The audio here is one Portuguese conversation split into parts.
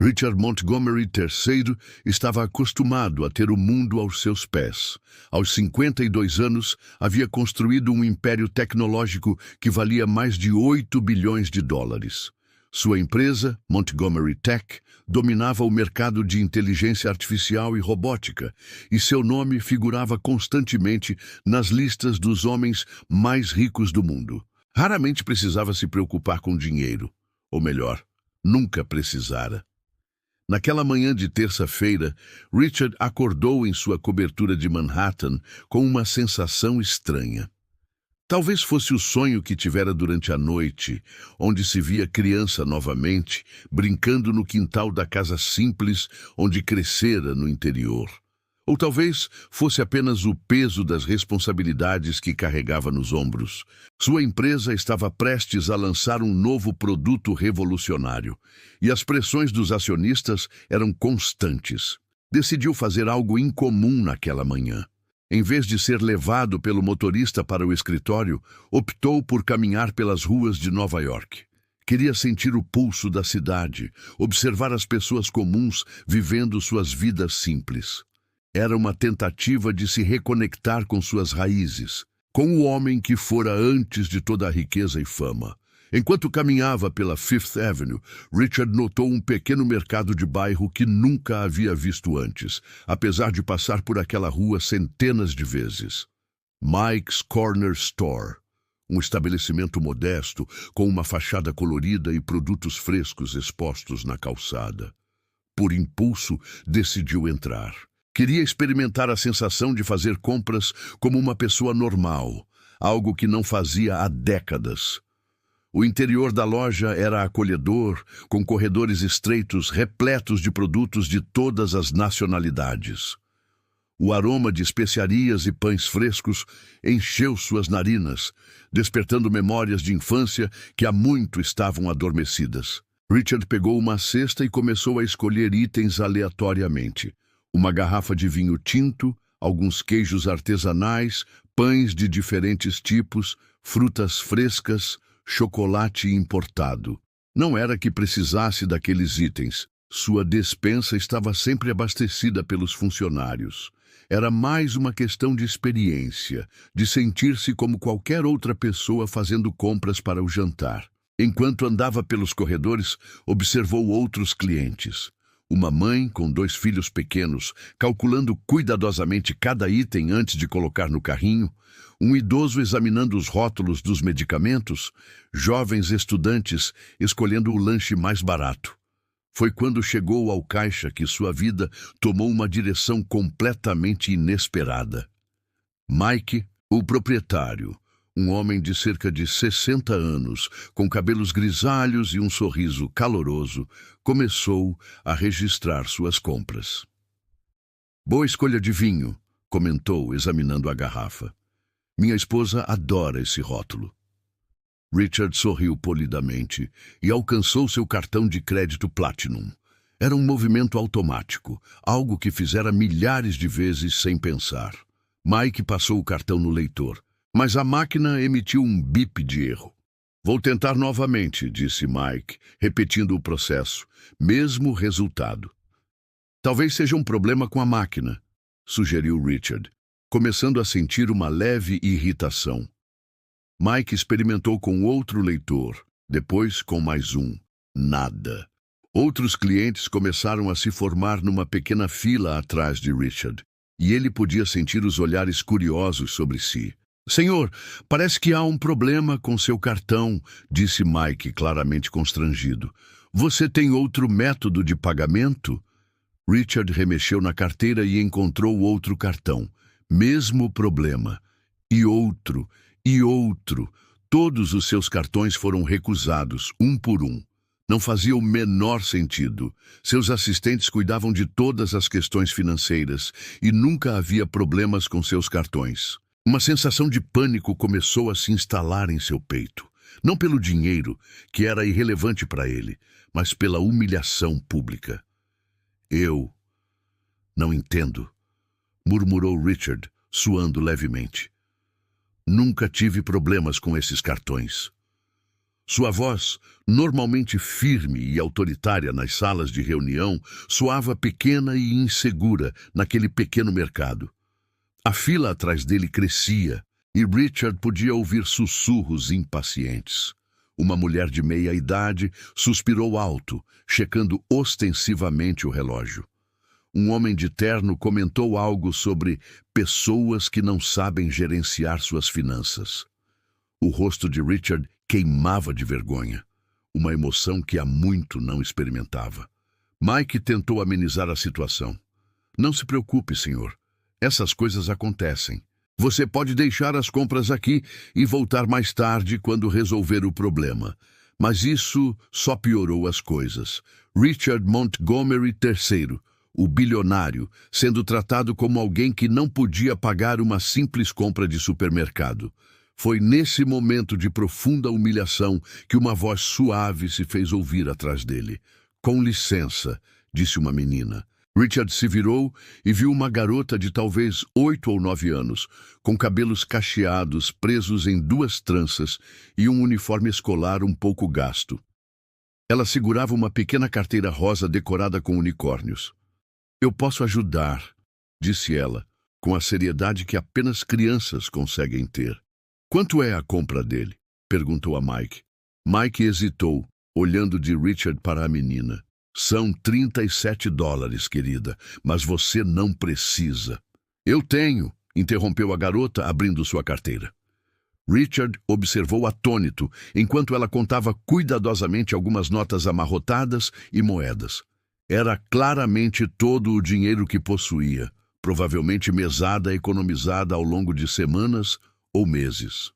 Richard Montgomery III estava acostumado a ter o mundo aos seus pés. Aos 52 anos, havia construído um império tecnológico que valia mais de 8 bilhões de dólares. Sua empresa, Montgomery Tech, dominava o mercado de inteligência artificial e robótica, e seu nome figurava constantemente nas listas dos homens mais ricos do mundo. Raramente precisava se preocupar com dinheiro, ou melhor, nunca precisara. Naquela manhã de terça-feira, Richard acordou em sua cobertura de Manhattan com uma sensação estranha. Talvez fosse o sonho que tivera durante a noite, onde se via criança novamente, brincando no quintal da casa simples onde crescera no interior. Ou talvez fosse apenas o peso das responsabilidades que carregava nos ombros. Sua empresa estava prestes a lançar um novo produto revolucionário, e as pressões dos acionistas eram constantes. Decidiu fazer algo incomum naquela manhã. Em vez de ser levado pelo motorista para o escritório, optou por caminhar pelas ruas de Nova York. Queria sentir o pulso da cidade, observar as pessoas comuns vivendo suas vidas simples. Era uma tentativa de se reconectar com suas raízes, com o homem que fora antes de toda a riqueza e fama. Enquanto caminhava pela Fifth Avenue, Richard notou um pequeno mercado de bairro que nunca havia visto antes, apesar de passar por aquela rua centenas de vezes. Mike's Corner Store, um estabelecimento modesto, com uma fachada colorida e produtos frescos expostos na calçada. Por impulso, decidiu entrar. Queria experimentar a sensação de fazer compras como uma pessoa normal, algo que não fazia há décadas. O interior da loja era acolhedor, com corredores estreitos repletos de produtos de todas as nacionalidades. O aroma de especiarias e pães frescos encheu suas narinas, despertando memórias de infância que há muito estavam adormecidas. Richard pegou uma cesta e começou a escolher itens aleatoriamente. Uma garrafa de vinho tinto, alguns queijos artesanais, pães de diferentes tipos, frutas frescas, chocolate importado. Não era que precisasse daqueles itens. Sua despensa estava sempre abastecida pelos funcionários. Era mais uma questão de experiência, de sentir-se como qualquer outra pessoa fazendo compras para o jantar. Enquanto andava pelos corredores, observou outros clientes. Uma mãe com 2 filhos pequenos, calculando cuidadosamente cada item antes de colocar no carrinho, um idoso examinando os rótulos dos medicamentos, jovens estudantes escolhendo o lanche mais barato. Foi quando chegou ao caixa que sua vida tomou uma direção completamente inesperada. Mike, o proprietário, um homem de cerca de 60 anos, com cabelos grisalhos e um sorriso caloroso, começou a registrar suas compras. "Boa escolha de vinho", comentou, examinando a garrafa. "Minha esposa adora esse rótulo." Richard sorriu polidamente e alcançou seu cartão de crédito Platinum. Era um movimento automático, algo que fizera milhares de vezes sem pensar. Mike passou o cartão no leitor, mas a máquina emitiu um bip de erro. "Vou tentar novamente", disse Mike, repetindo o processo. Mesmo resultado. "Talvez seja um problema com a máquina", sugeriu Richard, começando a sentir uma leve irritação. Mike experimentou com outro leitor, depois com mais um. Nada. Outros clientes começaram a se formar numa pequena fila atrás de Richard, e ele podia sentir os olhares curiosos sobre si. "Senhor, parece que há um problema com seu cartão", disse Mike, claramente constrangido. "Você tem outro método de pagamento?" Richard remexeu na carteira e encontrou outro cartão. Mesmo problema. E outro. E outro. Todos os seus cartões foram recusados, um por um. Não fazia o menor sentido. Seus assistentes cuidavam de todas as questões financeiras e nunca havia problemas com seus cartões. Uma sensação de pânico começou a se instalar em seu peito. Não pelo dinheiro, que era irrelevante para ele, mas pela humilhação pública. "Eu não entendo", murmurou Richard, suando levemente. "Nunca tive problemas com esses cartões." Sua voz, normalmente firme e autoritária nas salas de reunião, soava pequena e insegura naquele pequeno mercado. A fila atrás dele crescia e Richard podia ouvir sussurros impacientes. Uma mulher de meia-idade suspirou alto, checando ostensivamente o relógio. Um homem de terno comentou algo sobre pessoas que não sabem gerenciar suas finanças. O rosto de Richard queimava de vergonha, uma emoção que há muito não experimentava. Mike tentou amenizar a situação. Não se preocupe, senhor. Essas coisas acontecem. Você pode deixar as compras aqui e voltar mais tarde quando resolver o problema. Mas isso só piorou as coisas. Richard Montgomery III, o bilionário, sendo tratado como alguém que não podia pagar uma simples compra de supermercado. Foi nesse momento de profunda humilhação que uma voz suave se fez ouvir atrás dele. Com licença, disse uma menina. Richard se virou e viu uma garota de talvez 8 ou 9 anos, com cabelos cacheados presos em 2 tranças e um uniforme escolar um pouco gasto. Ela segurava uma pequena carteira rosa decorada com unicórnios. Eu posso ajudar, disse ela, com a seriedade que apenas crianças conseguem ter. Quanto é a compra dele? Perguntou a Mike. Mike hesitou, olhando de Richard para a menina. São $37, querida, mas você não precisa. Eu tenho, interrompeu a garota, abrindo sua carteira. Richard observou atônito, enquanto ela contava cuidadosamente algumas notas amarrotadas e moedas. Era claramente todo o dinheiro que possuía, provavelmente mesada economizada ao longo de semanas ou meses.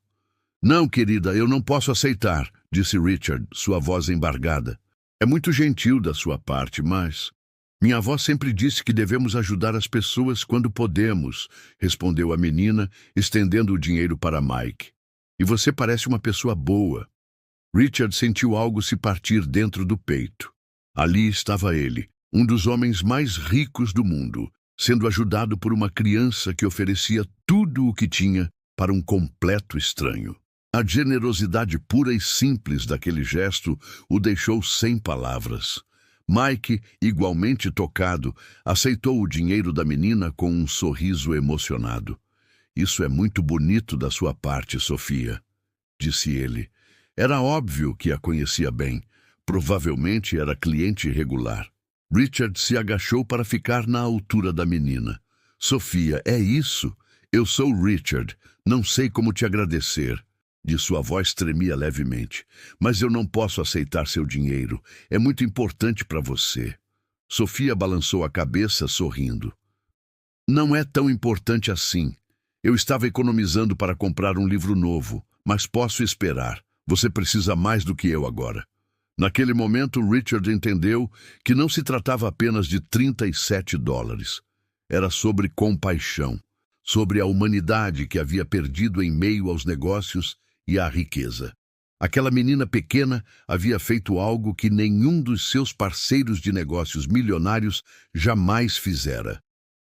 Não, querida, eu não posso aceitar, disse Richard, sua voz embargada. É muito gentil da sua parte, mas... Minha avó sempre disse que devemos ajudar as pessoas quando podemos, respondeu a menina, estendendo o dinheiro para Mike. E você parece uma pessoa boa. Richard sentiu algo se partir dentro do peito. Ali estava ele, um dos homens mais ricos do mundo, sendo ajudado por uma criança que oferecia tudo o que tinha para um completo estranho. A generosidade pura e simples daquele gesto o deixou sem palavras. Mike, igualmente tocado, aceitou o dinheiro da menina com um sorriso emocionado. Isso é muito bonito da sua parte, Sofia, disse ele. Era óbvio que a conhecia bem. Provavelmente era cliente regular. Richard se agachou para ficar na altura da menina. Sofia, é isso? Eu sou Richard. Não sei como te agradecer. De sua voz tremia levemente. Mas eu não posso aceitar seu dinheiro. É muito importante para você. Sofia balançou a cabeça, sorrindo. Não é tão importante assim. Eu estava economizando para comprar um livro novo, mas posso esperar. Você precisa mais do que eu agora. Naquele momento, Richard entendeu que não se tratava apenas de $37. Era sobre compaixão, sobre a humanidade que havia perdido em meio aos negócios e à riqueza. Aquela menina pequena havia feito algo que nenhum dos seus parceiros de negócios milionários jamais fizera.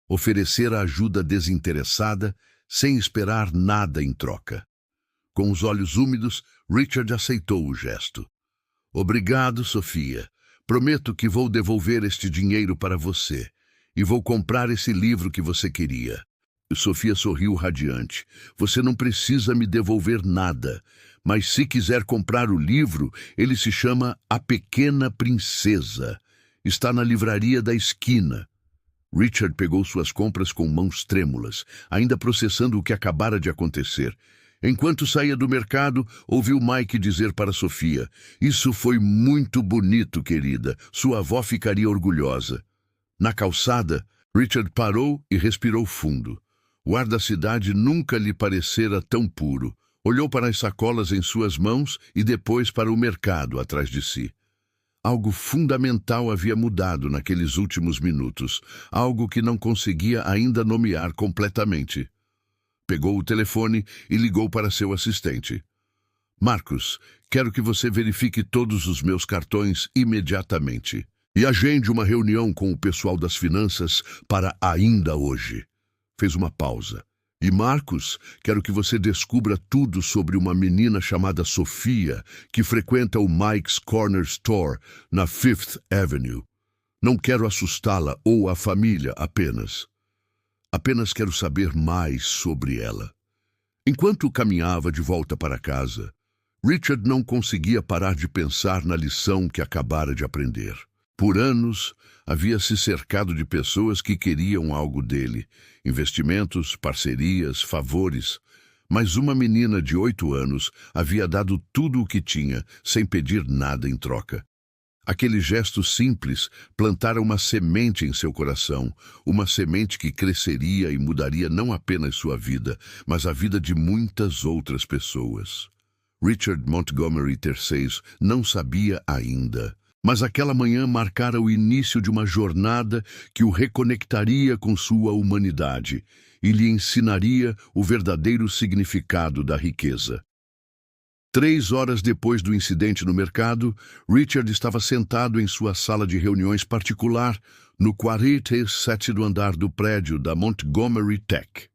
Oferecer ajuda desinteressada, sem esperar nada em troca. Com os olhos úmidos, Richard aceitou o gesto. Obrigado, Sofia. Prometo que vou devolver este dinheiro para você e vou comprar esse livro que você queria. Sofia sorriu radiante. Você não precisa me devolver nada, mas se quiser comprar o livro, ele se chama A Pequena Princesa. Está na livraria da esquina. Richard pegou suas compras com mãos trêmulas, ainda processando o que acabara de acontecer. Enquanto saía do mercado, ouviu Mike dizer para Sofia, isso foi muito bonito, querida. Sua avó ficaria orgulhosa. Na calçada, Richard parou e respirou fundo. O ar da cidade nunca lhe parecera tão puro. Olhou para as sacolas em suas mãos e depois para o mercado atrás de si. Algo fundamental havia mudado naqueles últimos minutos, algo que não conseguia ainda nomear completamente. Pegou o telefone e ligou para seu assistente. Marcos, quero que você verifique todos os meus cartões imediatamente e agende uma reunião com o pessoal das finanças para ainda hoje. Fez uma pausa. E Marcus, quero que você descubra tudo sobre uma menina chamada Sofia, que frequenta o Mike's Corner Store, na Fifth Avenue. Não quero assustá-la ou a família apenas. Apenas quero saber mais sobre ela. Enquanto caminhava de volta para casa, Richard não conseguia parar de pensar na lição que acabara de aprender. Por anos, havia se cercado de pessoas que queriam algo dele, investimentos, parcerias, favores. Mas uma menina de 8 anos havia dado tudo o que tinha, sem pedir nada em troca. Aquele gesto simples plantara uma semente em seu coração, uma semente que cresceria e mudaria não apenas sua vida, mas a vida de muitas outras pessoas. Richard Montgomery III não sabia ainda, mas aquela manhã marcara o início de uma jornada que o reconectaria com sua humanidade e lhe ensinaria o verdadeiro significado da riqueza. 3 horas depois do incidente no mercado, Richard estava sentado em sua sala de reuniões particular no 47º andar do prédio da Montgomery Tech.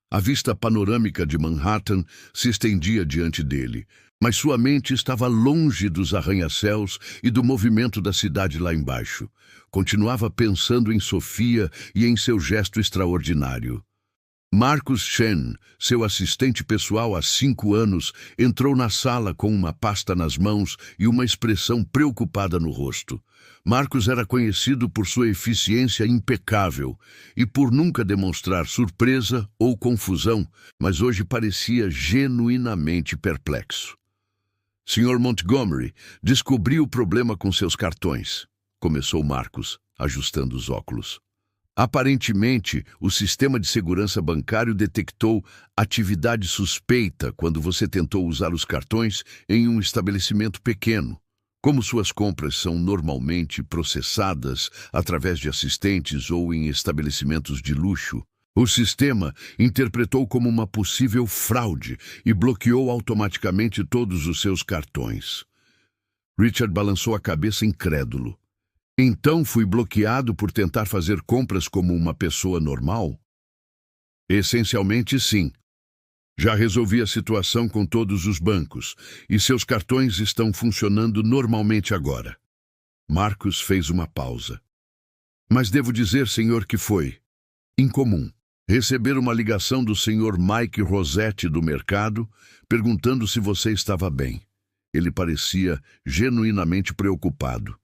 A vista panorâmica de Manhattan se estendia diante dele, mas sua mente estava longe dos arranha-céus e do movimento da cidade lá embaixo. Continuava pensando em Sofia e em seu gesto extraordinário. Marcus Chen, seu assistente pessoal há 5 anos, entrou na sala com uma pasta nas mãos e uma expressão preocupada no rosto. Marcus era conhecido por sua eficiência impecável e por nunca demonstrar surpresa ou confusão, mas hoje parecia genuinamente perplexo. Sr. Montgomery, descobri o problema com seus cartões, começou Marcus, ajustando os óculos. Aparentemente, o sistema de segurança bancário detectou atividade suspeita quando você tentou usar os cartões em um estabelecimento pequeno. Como suas compras são normalmente processadas através de assistentes ou em estabelecimentos de luxo, o sistema interpretou como uma possível fraude e bloqueou automaticamente todos os seus cartões. Richard balançou a cabeça incrédulo. Então fui bloqueado por tentar fazer compras como uma pessoa normal? Essencialmente, sim. Já resolvi a situação com todos os bancos e seus cartões estão funcionando normalmente agora. Marcus fez uma pausa. Mas devo dizer, senhor, que foi incomum receber uma ligação do senhor Mike Rossetti do mercado perguntando se você estava bem. Ele parecia genuinamente preocupado.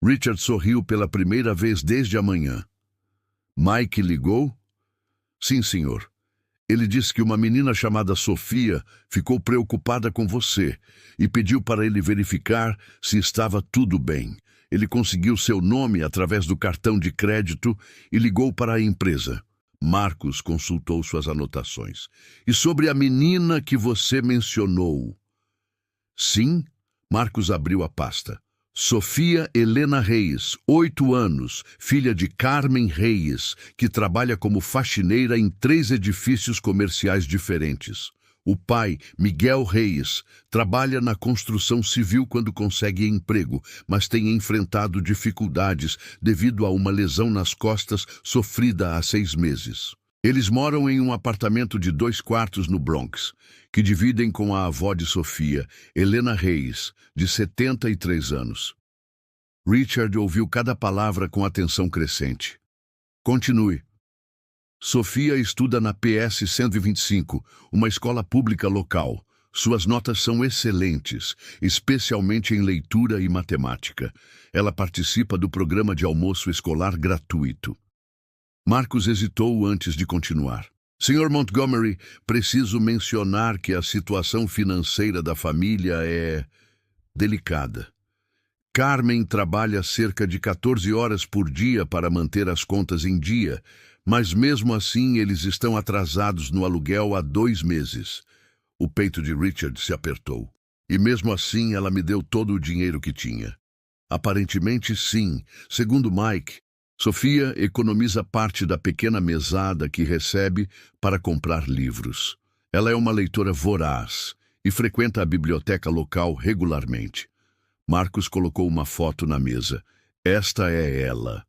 Richard sorriu pela primeira vez desde a manhã. Mike ligou? Sim, senhor. Ele disse que uma menina chamada Sofia ficou preocupada com você e pediu para ele verificar se estava tudo bem. Ele conseguiu seu nome através do cartão de crédito e ligou para a empresa. Marcus consultou suas anotações. E sobre a menina que você mencionou? Sim, Marcus abriu a pasta. Sofia Helena Reis, 8 anos, filha de Carmen Reis, que trabalha como faxineira em 3 edifícios comerciais diferentes. O pai, Miguel Reis, trabalha na construção civil quando consegue emprego, mas tem enfrentado dificuldades devido a uma lesão nas costas sofrida há 6 meses. Eles moram em um apartamento de 2 quartos no Bronx, que dividem com a avó de Sofia, Helena Reis, de 73 anos. Richard ouviu cada palavra com atenção crescente. Continue. Sofia estuda na PS 125, uma escola pública local. Suas notas são excelentes, especialmente em leitura e matemática. Ela participa do programa de almoço escolar gratuito. Marcus hesitou antes de continuar. Sr. Montgomery, preciso mencionar que a situação financeira da família é delicada. Carmen trabalha cerca de 14 horas por dia para manter as contas em dia, mas mesmo assim eles estão atrasados no aluguel há 2 meses. O peito de Richard se apertou. E mesmo assim ela me deu todo o dinheiro que tinha. Aparentemente sim. Segundo Mike, Sofia economiza parte da pequena mesada que recebe para comprar livros. Ela é uma leitora voraz e frequenta a biblioteca local regularmente. Marcus colocou uma foto na mesa. Esta é ela.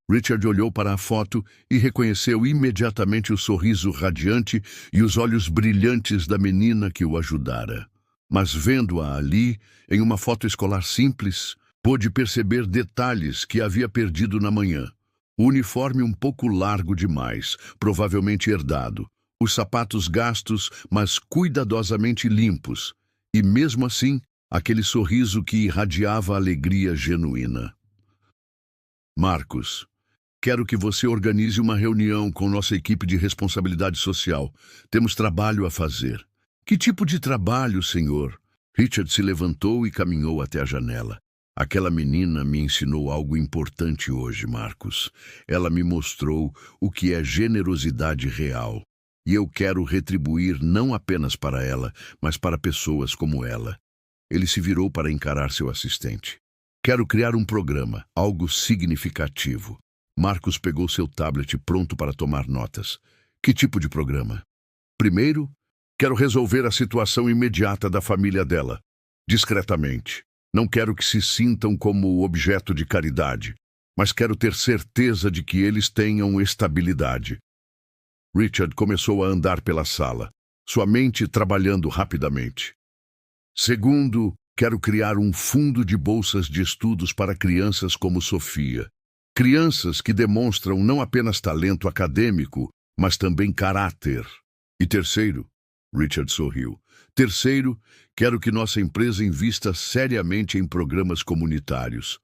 Richard olhou para a foto e reconheceu imediatamente o sorriso radiante e os olhos brilhantes da menina que o ajudara. Mas vendo-a ali, em uma foto escolar simples, pôde perceber detalhes que havia perdido na manhã. O uniforme um pouco largo demais, provavelmente herdado. Os sapatos gastos, mas cuidadosamente limpos. E mesmo assim, aquele sorriso que irradiava alegria genuína. Marcos, quero que você organize uma reunião com nossa equipe de responsabilidade social. Temos trabalho a fazer. Que tipo de trabalho, senhor? Richard se levantou e caminhou até a janela. Aquela menina me ensinou algo importante hoje, Marcos. Ela me mostrou o que é generosidade real. E eu quero retribuir não apenas para ela, mas para pessoas como ela. Ele se virou para encarar seu assistente. Quero criar um programa, algo significativo. Marcos pegou seu tablet pronto para tomar notas. Que tipo de programa? Primeiro, quero resolver a situação imediata da família dela. Discretamente. Não quero que se sintam como objeto de caridade, mas quero ter certeza de que eles tenham estabilidade. Richard começou a andar pela sala, sua mente trabalhando rapidamente. Segundo, quero criar um fundo de bolsas de estudos para crianças como Sofia. Crianças que demonstram não apenas talento acadêmico, mas também caráter. E terceiro, Richard sorriu. Terceiro, quero que nossa empresa invista seriamente em programas comunitários.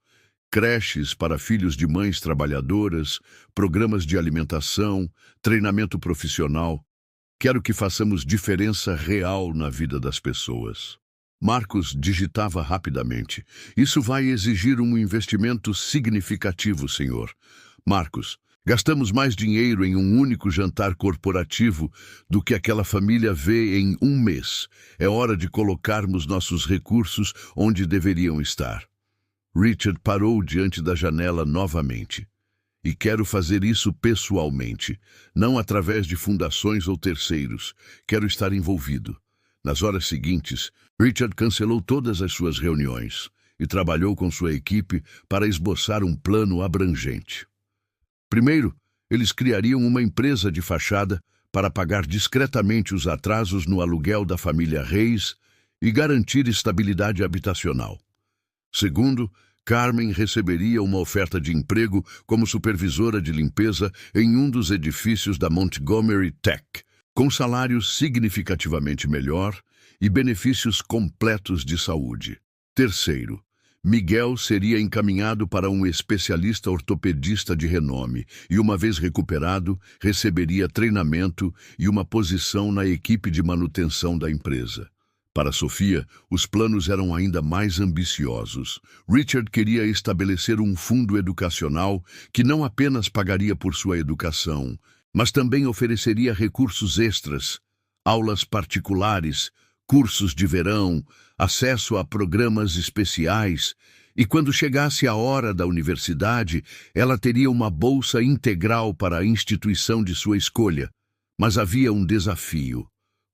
Creches para filhos de mães trabalhadoras, programas de alimentação, treinamento profissional. Quero que façamos diferença real na vida das pessoas. Marcos digitava rapidamente. Isso vai exigir um investimento significativo, senhor. Marcos, gastamos mais dinheiro em um único jantar corporativo do que aquela família vê em um mês. É hora de colocarmos nossos recursos onde deveriam estar. Richard parou diante da janela novamente. E quero fazer isso pessoalmente, não através de fundações ou terceiros. Quero estar envolvido. Nas horas seguintes, Richard cancelou todas as suas reuniões e trabalhou com sua equipe para esboçar um plano abrangente. Primeiro, eles criariam uma empresa de fachada para pagar discretamente os atrasos no aluguel da família Reis e garantir estabilidade habitacional. Segundo, Carmen receberia uma oferta de emprego como supervisora de limpeza em um dos edifícios da Montgomery Tech, com salário significativamente melhor e benefícios completos de saúde. Terceiro, Miguel seria encaminhado para um especialista ortopedista de renome e, uma vez recuperado, receberia treinamento e uma posição na equipe de manutenção da empresa. Para Sofia, os planos eram ainda mais ambiciosos. Richard queria estabelecer um fundo educacional que não apenas pagaria por sua educação, mas também ofereceria recursos extras, aulas particulares, cursos de verão, acesso a programas especiais, e quando chegasse a hora da universidade, ela teria uma bolsa integral para a instituição de sua escolha. Mas havia um desafio.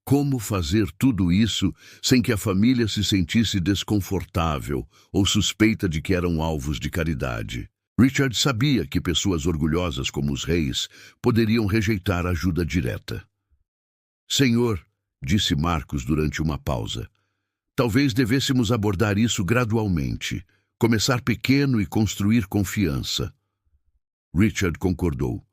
Como fazer tudo isso sem que a família se sentisse desconfortável ou suspeita de que eram alvos de caridade? Richard sabia que pessoas orgulhosas como os Reis poderiam rejeitar ajuda direta. Senhor, disse Marcos durante uma pausa, talvez devêssemos abordar isso gradualmente, começar pequeno e construir confiança. Richard concordou.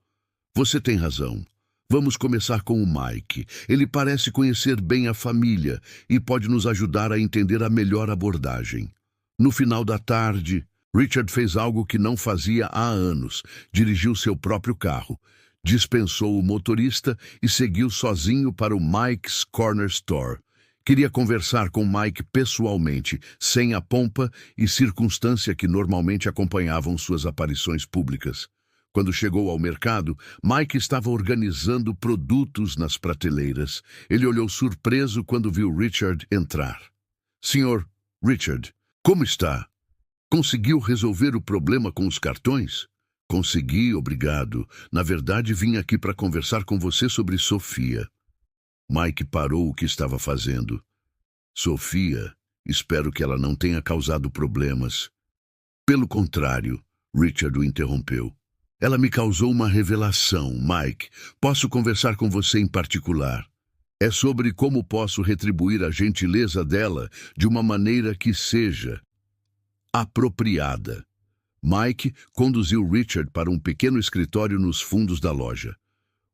Você tem razão. Vamos começar com o Mike. Ele parece conhecer bem a família e pode nos ajudar a entender a melhor abordagem. No final da tarde, Richard fez algo que não fazia há anos. Dirigiu seu próprio carro, dispensou o motorista e seguiu sozinho para o Mike's Corner Store. Queria conversar com Mike pessoalmente, sem a pompa e circunstância que normalmente acompanhavam suas aparições públicas. Quando chegou ao mercado, Mike estava organizando produtos nas prateleiras. Ele olhou surpreso quando viu Richard entrar. Senhor Richard, como está? Conseguiu resolver o problema com os cartões? Consegui, obrigado. Na verdade, vim aqui para conversar com você sobre Sofia. Mike parou o que estava fazendo. Sofia, espero que ela não tenha causado problemas. Pelo contrário, Richard o interrompeu. Ela me causou uma revelação, Mike. Posso conversar com você em particular? É sobre como posso retribuir a gentileza dela de uma maneira que seja apropriada. Mike conduziu Richard para um pequeno escritório nos fundos da loja.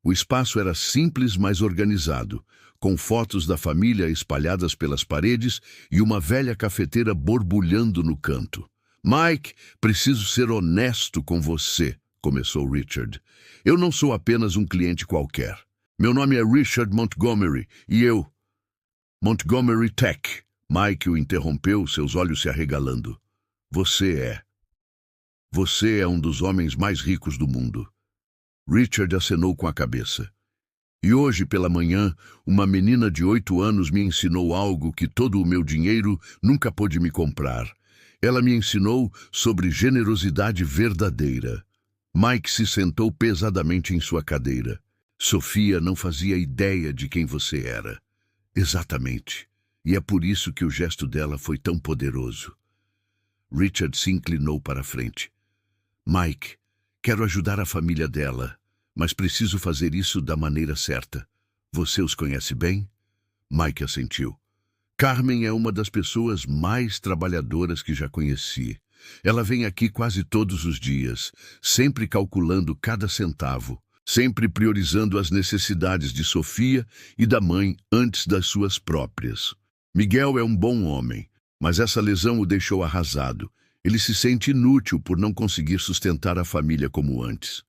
O espaço era simples, mas organizado, com fotos da família espalhadas pelas paredes e uma velha cafeteira borbulhando no canto. Mike, preciso ser honesto com você, começou Richard. Eu não sou apenas um cliente qualquer. Meu nome é Richard Montgomery e eu... Montgomery Tech. Mike o interrompeu, seus olhos se arregalando. Você é um dos homens mais ricos do mundo. Richard acenou com a cabeça. E hoje pela manhã, uma menina de 8 anos me ensinou algo que todo o meu dinheiro nunca pôde me comprar. Ela me ensinou sobre generosidade verdadeira. Mike se sentou pesadamente em sua cadeira. Sofia não fazia ideia de quem você era. Exatamente. E é por isso que o gesto dela foi tão poderoso. Richard se inclinou para a frente. Mike, quero ajudar a família dela, mas preciso fazer isso da maneira certa. Você os conhece bem? Mike assentiu. Carmen é uma das pessoas mais trabalhadoras que já conheci. Ela vem aqui quase todos os dias, sempre calculando cada centavo, sempre priorizando as necessidades de Sofia e da mãe antes das suas próprias. Miguel é um bom homem, mas essa lesão o deixou arrasado. Ele se sente inútil por não conseguir sustentar a família como antes.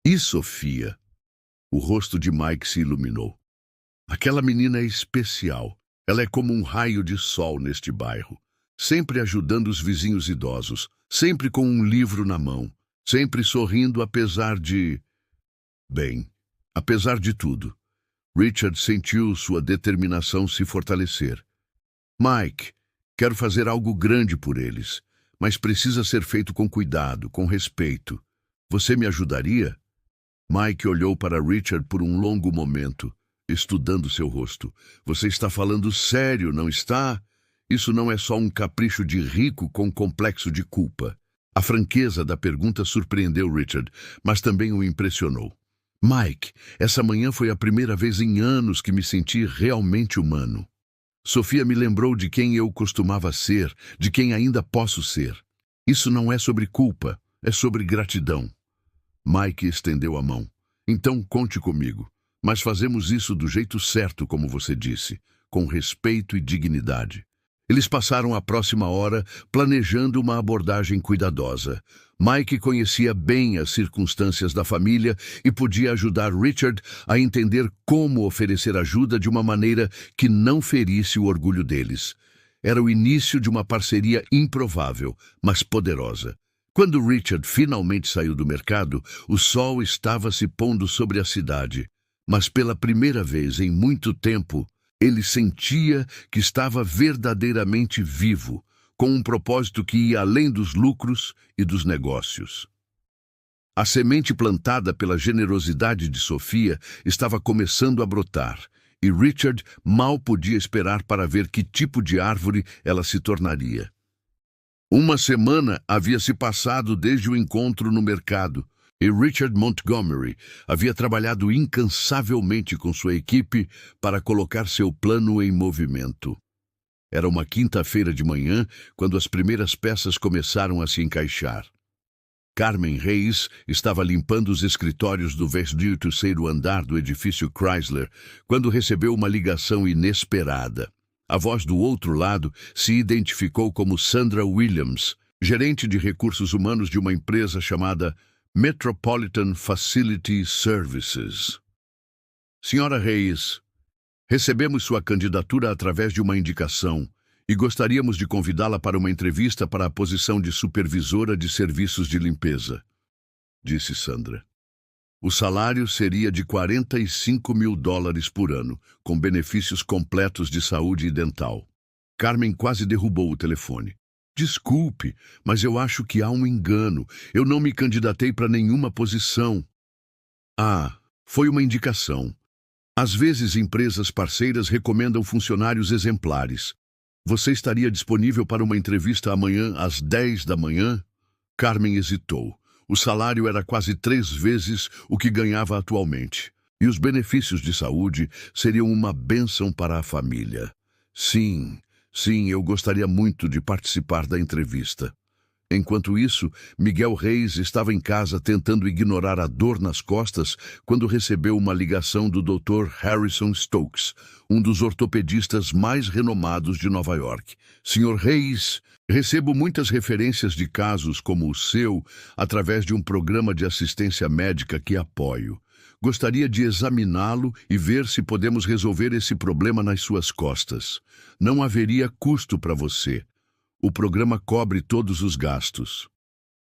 E Sofia? O rosto de Mike se iluminou. Aquela menina é especial. Ela é como um raio de sol neste bairro, sempre ajudando os vizinhos idosos, sempre com um livro na mão, sempre sorrindo apesar de... Bem, apesar de tudo. Richard sentiu sua determinação se fortalecer. Mike, quero fazer algo grande por eles, mas precisa ser feito com cuidado, com respeito. Você me ajudaria? Mike olhou para Richard por um longo momento, estudando seu rosto. Você está falando sério, não está? Isso não é só um capricho de rico com complexo de culpa. A franqueza da pergunta surpreendeu Richard, mas também o impressionou. Mike, essa manhã foi a primeira vez em anos que me senti realmente humano. Sofia me lembrou de quem eu costumava ser, de quem ainda posso ser. Isso não é sobre culpa, é sobre gratidão. Mike estendeu a mão. Então conte comigo. Mas fazemos isso do jeito certo, como você disse, com respeito e dignidade. Eles passaram a próxima hora planejando uma abordagem cuidadosa. Mike conhecia bem as circunstâncias da família e podia ajudar Richard a entender como oferecer ajuda de uma maneira que não ferisse o orgulho deles. Era o início de uma parceria improvável, mas poderosa. Quando Richard finalmente saiu do mercado, o sol estava se pondo sobre a cidade. Mas pela primeira vez em muito tempo, ele sentia que estava verdadeiramente vivo, com um propósito que ia além dos lucros e dos negócios. A semente plantada pela generosidade de Sofia estava começando a brotar, e Richard mal podia esperar para ver que tipo de árvore ela se tornaria. Uma semana havia se passado desde o encontro no mercado, e Richard Montgomery havia trabalhado incansavelmente com sua equipe para colocar seu plano em movimento. Era uma quinta-feira de manhã quando as primeiras peças começaram a se encaixar. Carmen Reis estava limpando os escritórios do 23º andar do edifício Chrysler quando recebeu uma ligação inesperada. A voz do outro lado se identificou como Sandra Williams, gerente de recursos humanos de uma empresa chamada Metropolitan Facility Services. Senhora Reis, recebemos sua candidatura através de uma indicação e gostaríamos de convidá-la para uma entrevista para a posição de supervisora de serviços de limpeza, disse Sandra. O salário seria de $45 mil por ano, com benefícios completos de saúde e dental. Carmen quase derrubou o telefone. Desculpe, mas eu acho que há um engano. Eu não me candidatei para nenhuma posição. Ah, foi uma indicação. Às vezes empresas parceiras recomendam funcionários exemplares. Você estaria disponível para uma entrevista amanhã às 10 da manhã? Carmen hesitou. O salário era quase 3 vezes o que ganhava atualmente. E os benefícios de saúde seriam uma bênção para a família. Sim, sim, eu gostaria muito de participar da entrevista. Enquanto isso, Miguel Reis estava em casa tentando ignorar a dor nas costas quando recebeu uma ligação do Dr. Harrison Stokes, um dos ortopedistas mais renomados de Nova York. Senhor Reis, recebo muitas referências de casos como o seu através de um programa de assistência médica que apoio. Gostaria de examiná-lo e ver se podemos resolver esse problema nas suas costas. Não haveria custo para você. O programa cobre todos os gastos.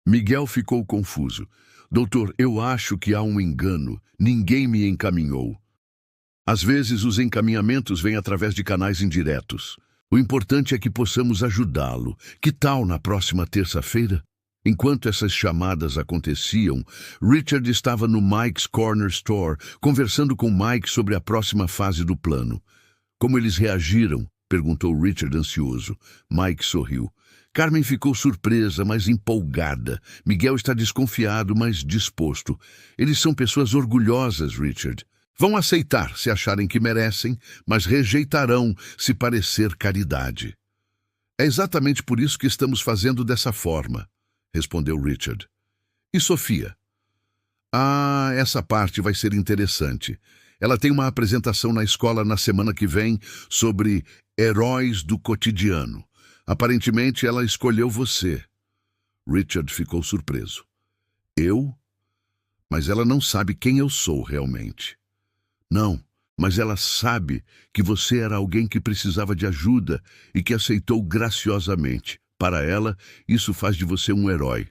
Miguel ficou confuso. Doutor, eu acho que há um engano. Ninguém me encaminhou. Às vezes os encaminhamentos vêm através de canais indiretos. O importante é que possamos ajudá-lo. Que tal na próxima terça-feira? Enquanto essas chamadas aconteciam, Richard estava no Mike's Corner Store, conversando com Mike sobre a próxima fase do plano. Como eles reagiram? Perguntou Richard ansioso. Mike sorriu. Carmen ficou surpresa, mas empolgada. Miguel está desconfiado, mas disposto. Eles são pessoas orgulhosas, Richard. Vão aceitar se acharem que merecem, mas rejeitarão se parecer caridade. É exatamente por isso que estamos fazendo dessa forma, respondeu Richard. E Sofia? Ah, essa parte vai ser interessante. Ela tem uma apresentação na escola na semana que vem sobre heróis do cotidiano. Aparentemente, ela escolheu você. Richard ficou surpreso. Eu? Mas ela não sabe quem eu sou realmente. Não, mas ela sabe que você era alguém que precisava de ajuda e que aceitou graciosamente. Para ela, isso faz de você um herói.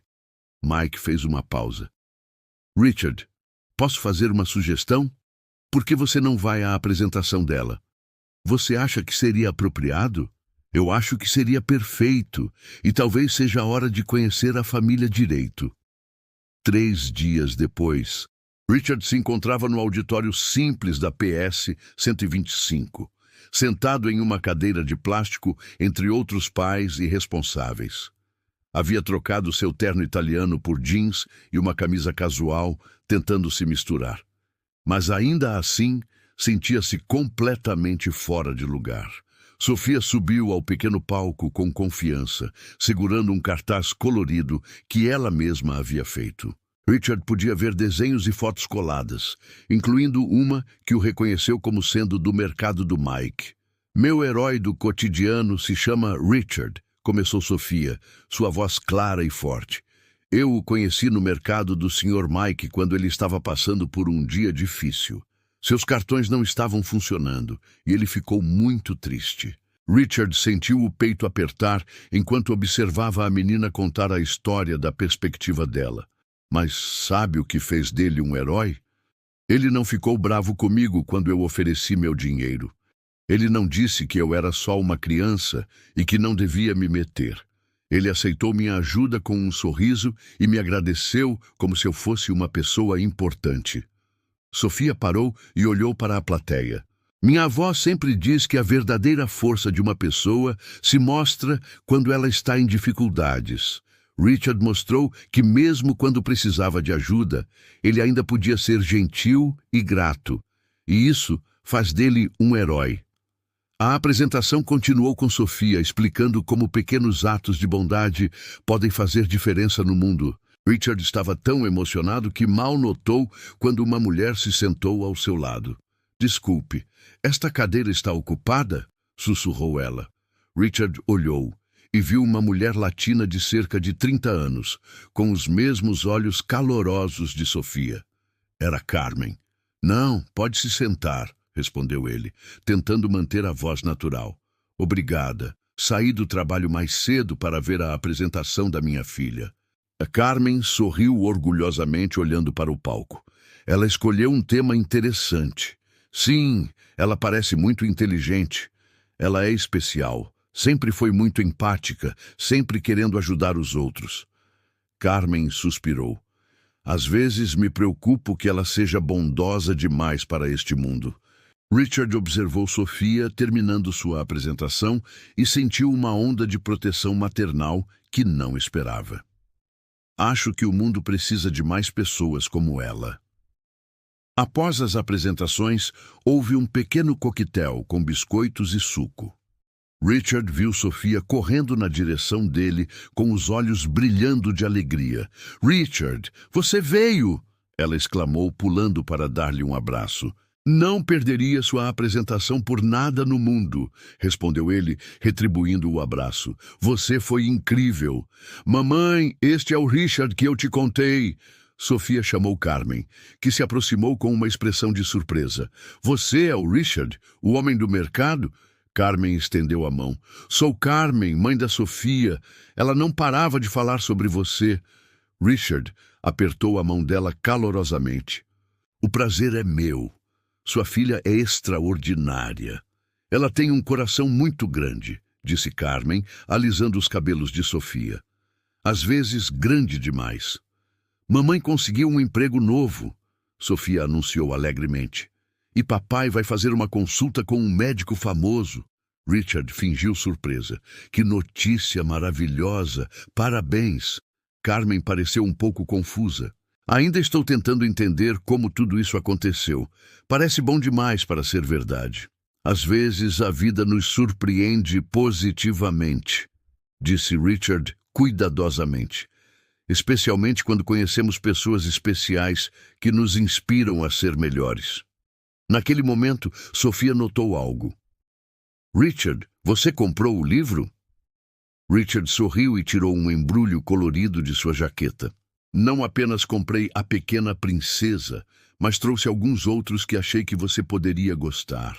Mike fez uma pausa. Richard, posso fazer uma sugestão? Por que você não vai à apresentação dela? Você acha que seria apropriado? Eu acho que seria perfeito, e talvez seja a hora de conhecer a família direito. 3 dias depois, Richard se encontrava no auditório simples da PS 125, sentado em uma cadeira de plástico entre outros pais e responsáveis. Havia trocado seu terno italiano por jeans e uma camisa casual, tentando se misturar. Mas ainda assim, sentia-se completamente fora de lugar. Sofia subiu ao pequeno palco com confiança, segurando um cartaz colorido que ela mesma havia feito. Richard podia ver desenhos e fotos coladas, incluindo uma que o reconheceu como sendo do mercado do Mike. Meu herói do cotidiano se chama Richard, começou Sofia, sua voz clara e forte. Eu o conheci no mercado do Sr. Mike quando ele estava passando por um dia difícil. Seus cartões não estavam funcionando e ele ficou muito triste. Richard sentiu o peito apertar enquanto observava a menina contar a história da perspectiva dela. Mas sabe o que fez dele um herói? Ele não ficou bravo comigo quando eu ofereci meu dinheiro. Ele não disse que eu era só uma criança e que não devia me meter. Ele aceitou minha ajuda com um sorriso e me agradeceu como se eu fosse uma pessoa importante. Sofia parou e olhou para a plateia. Minha avó sempre diz que a verdadeira força de uma pessoa se mostra quando ela está em dificuldades. Richard mostrou que mesmo quando precisava de ajuda, ele ainda podia ser gentil e grato. E isso faz dele um herói. A apresentação continuou com Sofia, explicando como pequenos atos de bondade podem fazer diferença no mundo. Richard estava tão emocionado que mal notou quando uma mulher se sentou ao seu lado. Desculpe, esta cadeira está ocupada? Sussurrou ela. Richard olhou e viu uma mulher latina de cerca de 30 anos, com os mesmos olhos calorosos de Sofia. Era Carmen. Não, pode se sentar, respondeu ele, tentando manter a voz natural. Obrigada. Saí do trabalho mais cedo para ver a apresentação da minha filha. A Carmen sorriu orgulhosamente olhando para o palco. Ela escolheu um tema interessante. Sim, ela parece muito inteligente. Ela é especial. Sempre foi muito empática, sempre querendo ajudar os outros. Carmen suspirou. Às vezes me preocupo que ela seja bondosa demais para este mundo. Richard observou Sofia terminando sua apresentação e sentiu uma onda de proteção maternal que não esperava. Acho que o mundo precisa de mais pessoas como ela. Após as apresentações, houve um pequeno coquetel com biscoitos e suco. Richard viu Sofia correndo na direção dele, com os olhos brilhando de alegria. "Richard, você veio!" ela exclamou, pulando para dar-lhe um abraço. "Não perderia sua apresentação por nada no mundo", respondeu ele, retribuindo o abraço. "Você foi incrível." "Mamãe, este é o Richard que eu te contei." Sofia chamou Carmen, que se aproximou com uma expressão de surpresa. "Você é o Richard, o homem do mercado?" Carmen estendeu a mão. "Sou Carmen, mãe da Sofia. Ela não parava de falar sobre você." Richard apertou a mão dela calorosamente. "O prazer é meu. Sua filha é extraordinária. Ela tem um coração muito grande", disse Carmen, alisando os cabelos de Sofia. "Às vezes, grande demais." "Mamãe conseguiu um emprego novo", Sofia anunciou alegremente. "E papai vai fazer uma consulta com um médico famoso." Richard fingiu surpresa. "Que notícia maravilhosa! Parabéns!" Carmen pareceu um pouco confusa. "Ainda estou tentando entender como tudo isso aconteceu. Parece bom demais para ser verdade." "Às vezes a vida nos surpreende positivamente", disse Richard cuidadosamente. "Especialmente quando conhecemos pessoas especiais que nos inspiram a ser melhores." Naquele momento, Sofia notou algo. "Richard, você comprou o livro?" Richard sorriu e tirou um embrulho colorido de sua jaqueta. "Não apenas comprei A Pequena Princesa, mas trouxe alguns outros que achei que você poderia gostar."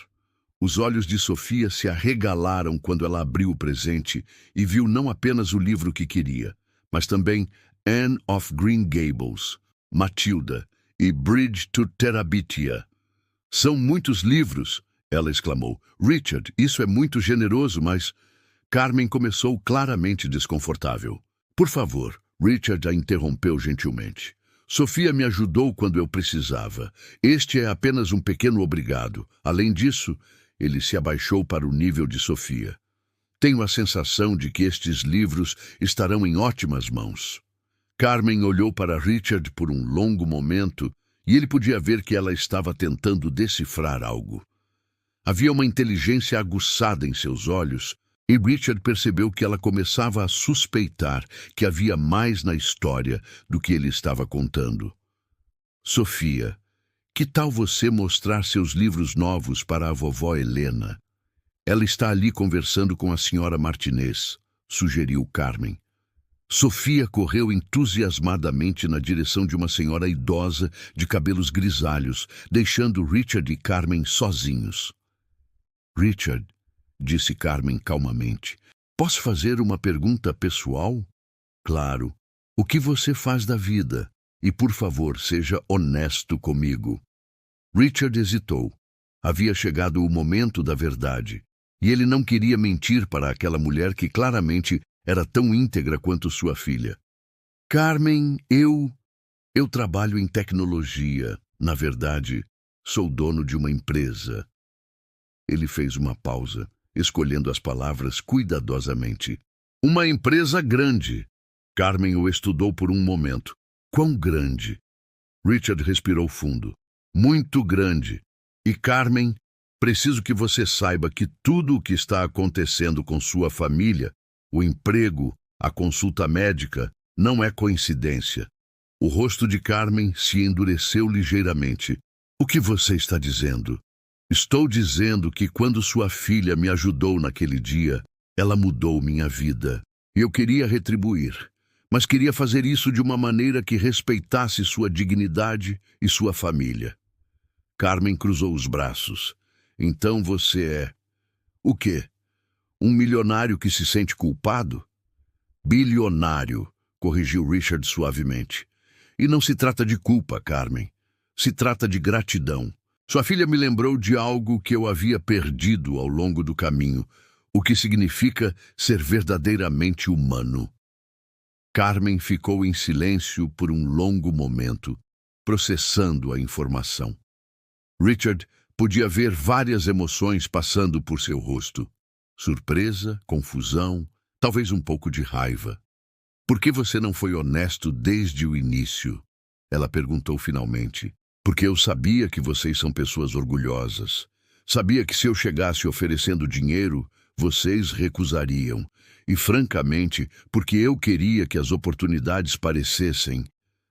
Os olhos de Sofia se arregalaram quando ela abriu o presente e viu não apenas o livro que queria, mas também Anne of Green Gables, Matilda e Bridge to Terabithia. "São muitos livros!" ela exclamou. "Richard, isso é muito generoso, mas..." Carmen começou claramente desconfortável. "Por favor", Richard a interrompeu gentilmente. "Sofia me ajudou quando eu precisava. Este é apenas um pequeno obrigado. Além disso..." Ele se abaixou para o nível de Sofia. "Tenho a sensação de que estes livros estarão em ótimas mãos." Carmen olhou para Richard por um longo momento e ele podia ver que ela estava tentando decifrar algo. Havia uma inteligência aguçada em seus olhos e Richard percebeu que ela começava a suspeitar que havia mais na história do que ele estava contando. "Sofia, que tal você mostrar seus livros novos para a vovó Helena? Ela está ali conversando com a senhora Martinez", sugeriu Carmen. Sofia correu entusiasmadamente na direção de uma senhora idosa de cabelos grisalhos, deixando Richard e Carmen sozinhos. "Richard", disse Carmen calmamente, "posso fazer uma pergunta pessoal?" "Claro. O que você faz da vida? E, por favor, seja honesto comigo." Richard hesitou. Havia chegado o momento da verdade, e ele não queria mentir para aquela mulher que claramente era tão íntegra quanto sua filha. "Carmen, eu trabalho em tecnologia. Na verdade, sou dono de uma empresa." Ele fez uma pausa, escolhendo as palavras cuidadosamente. "Uma empresa grande." Carmen o estudou por um momento. "Quão grande?" Richard respirou fundo. "Muito grande. E Carmen, preciso que você saiba que tudo o que está acontecendo com sua família, o emprego, a consulta médica, não é coincidência." O rosto de Carmen se endureceu ligeiramente. "O que você está dizendo?" "Estou dizendo que quando sua filha me ajudou naquele dia, ela mudou minha vida. E eu queria retribuir, mas queria fazer isso de uma maneira que respeitasse sua dignidade e sua família." Carmen cruzou os braços. "Então você é... o quê? Um milionário que se sente culpado?" "Bilionário", corrigiu Richard suavemente. "E não se trata de culpa, Carmen. Se trata de gratidão. Sua filha me lembrou de algo que eu havia perdido ao longo do caminho, o que significa ser verdadeiramente humano." Carmen ficou em silêncio por um longo momento, processando a informação. Richard podia ver várias emoções passando por seu rosto. Surpresa, confusão, talvez um pouco de raiva. Por que você não foi honesto desde o início? Ela perguntou finalmente. Porque eu sabia que vocês são pessoas orgulhosas. Sabia que se eu chegasse oferecendo dinheiro, vocês recusariam. E, francamente, porque eu queria que as oportunidades parecessem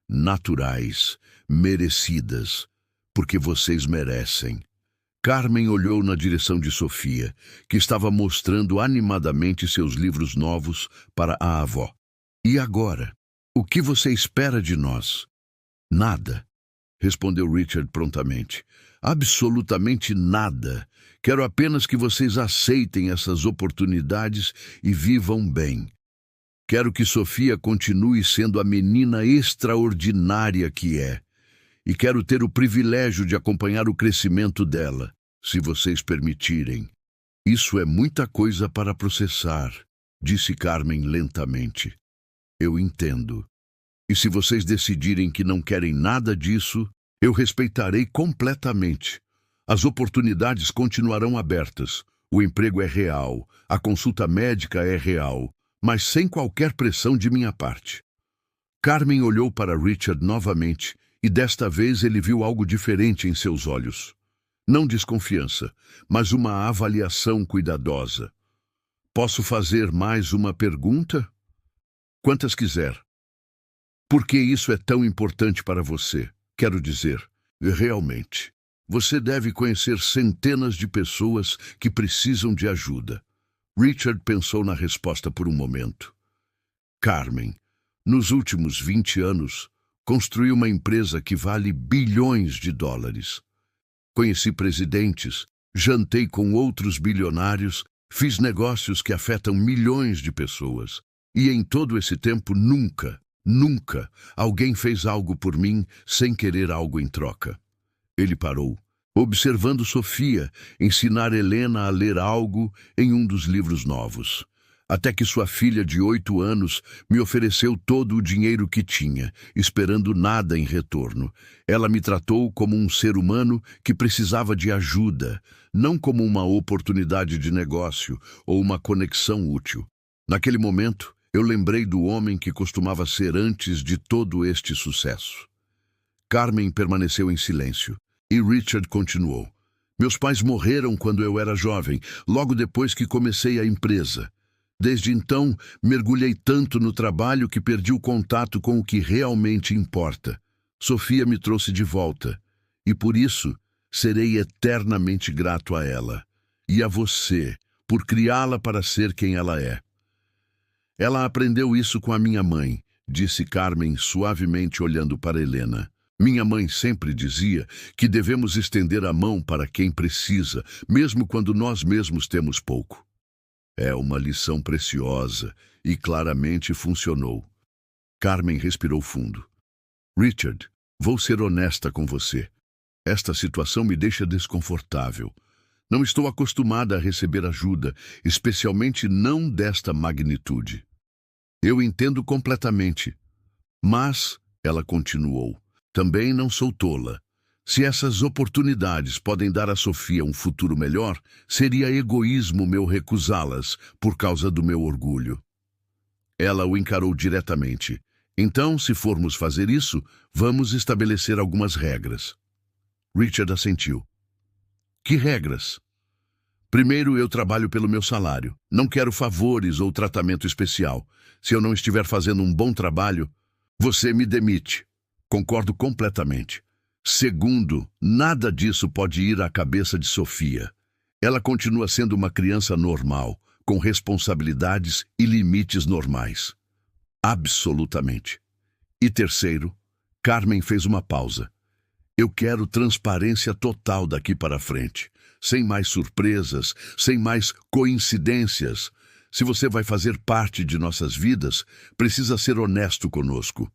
naturais, merecidas, porque vocês merecem. Carmen olhou na direção de Sofia, que estava mostrando animadamente seus livros novos para a avó. E agora? O que você espera de nós? Nada, respondeu Richard prontamente. Absolutamente nada. Quero apenas que vocês aceitem essas oportunidades e vivam bem. Quero que Sofia continue sendo a menina extraordinária que é. E quero ter o privilégio de acompanhar o crescimento dela, se vocês permitirem. Isso é muita coisa para processar, disse Carmen lentamente. Eu entendo. E se vocês decidirem que não querem nada disso, eu respeitarei completamente. As oportunidades continuarão abertas. O emprego é real, a consulta médica é real, mas sem qualquer pressão de minha parte. Carmen olhou para Richard novamente e desta vez ele viu algo diferente em seus olhos. Não desconfiança, mas uma avaliação cuidadosa. Posso fazer mais uma pergunta? Quantas quiser. Por que isso é tão importante para você? Quero dizer, realmente, você deve conhecer centenas de pessoas que precisam de ajuda. Richard pensou na resposta por um momento. Carmen, nos últimos 20 anos, construí uma empresa que vale bilhões de dólares. Conheci presidentes, jantei com outros bilionários, fiz negócios que afetam milhões de pessoas. E em todo esse tempo, nunca alguém fez algo por mim sem querer algo em troca. Ele parou, observando Sofia ensinar Helena a ler algo em um dos livros novos. Até que sua filha de 8 anos me ofereceu todo o dinheiro que tinha, esperando nada em retorno. Ela me tratou como um ser humano que precisava de ajuda, não como uma oportunidade de negócio ou uma conexão útil. Naquele momento, eu lembrei do homem que costumava ser antes de todo este sucesso. Carmen permaneceu em silêncio, e Richard continuou. Meus pais morreram quando eu era jovem, logo depois que comecei a empresa. Desde então, mergulhei tanto no trabalho que perdi o contato com o que realmente importa. Sofia me trouxe de volta, e por isso serei eternamente grato a ela, e a você, por criá-la para ser quem ela é. Ela aprendeu isso com a minha mãe, disse Carmen suavemente olhando para Helena. Minha mãe sempre dizia que devemos estender a mão para quem precisa, mesmo quando nós mesmos temos pouco. É uma lição preciosa e claramente funcionou. Carmen respirou fundo. Richard, vou ser honesta com você. Esta situação me deixa desconfortável. Não estou acostumada a receber ajuda, especialmente não desta magnitude. Eu entendo completamente. Mas, ela continuou, também não sou tola. Se essas oportunidades podem dar a Sofia um futuro melhor, seria egoísmo meu recusá-las por causa do meu orgulho. Ela o encarou diretamente. Então, se formos fazer isso, vamos estabelecer algumas regras. Richard assentiu. Que regras? Primeiro, eu trabalho pelo meu salário. Não quero favores ou tratamento especial. Se eu não estiver fazendo um bom trabalho, você me demite. Concordo completamente. Segundo, nada disso pode ir à cabeça de Sofia. Ela continua sendo uma criança normal, com responsabilidades e limites normais. Absolutamente. E terceiro, Carmen fez uma pausa. Eu quero transparência total daqui para frente. Sem mais surpresas, sem mais coincidências. Se você vai fazer parte de nossas vidas, precisa ser honesto conosco.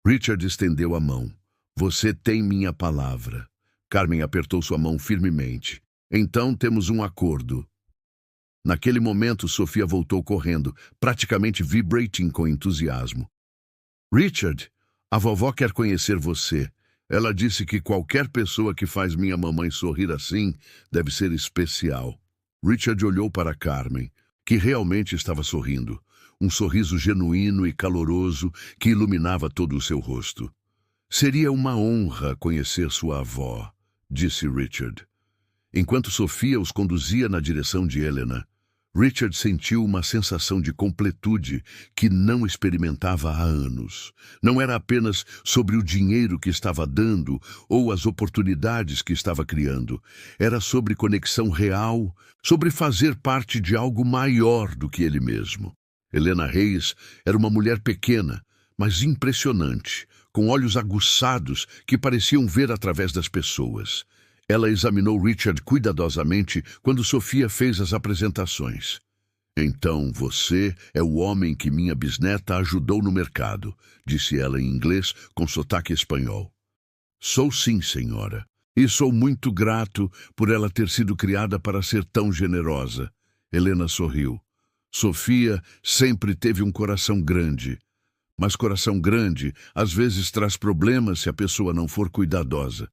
Richard estendeu a mão. Você tem minha palavra. Carmen apertou sua mão firmemente. Então temos um acordo. Naquele momento, Sofia voltou correndo, praticamente vibrating com entusiasmo. Richard, a vovó quer conhecer você. Ela disse que qualquer pessoa que faz minha mamãe sorrir assim deve ser especial. Richard olhou para Carmen, que realmente estava sorrindo. um sorriso genuíno e caloroso que iluminava todo o seu rosto. Seria uma honra conhecer sua avó, disse Richard. Enquanto Sofia os conduzia na direção de Helena, Richard sentiu uma sensação de completude que não experimentava há anos. Não era apenas sobre o dinheiro que estava dando ou as oportunidades que estava criando. Era sobre conexão real, sobre fazer parte de algo maior do que ele mesmo. Helena Reis era uma mulher pequena, mas impressionante, com olhos aguçados que pareciam ver através das pessoas. Ela examinou Richard cuidadosamente quando Sofia fez as apresentações. Então você é o homem que minha bisneta ajudou no mercado, disse ela em inglês com sotaque espanhol. Sou sim, senhora, e sou muito grato por ela ter sido criada para ser tão generosa. Helena sorriu. Sofia sempre teve um coração grande, mas coração grande às vezes traz problemas se a pessoa não for cuidadosa.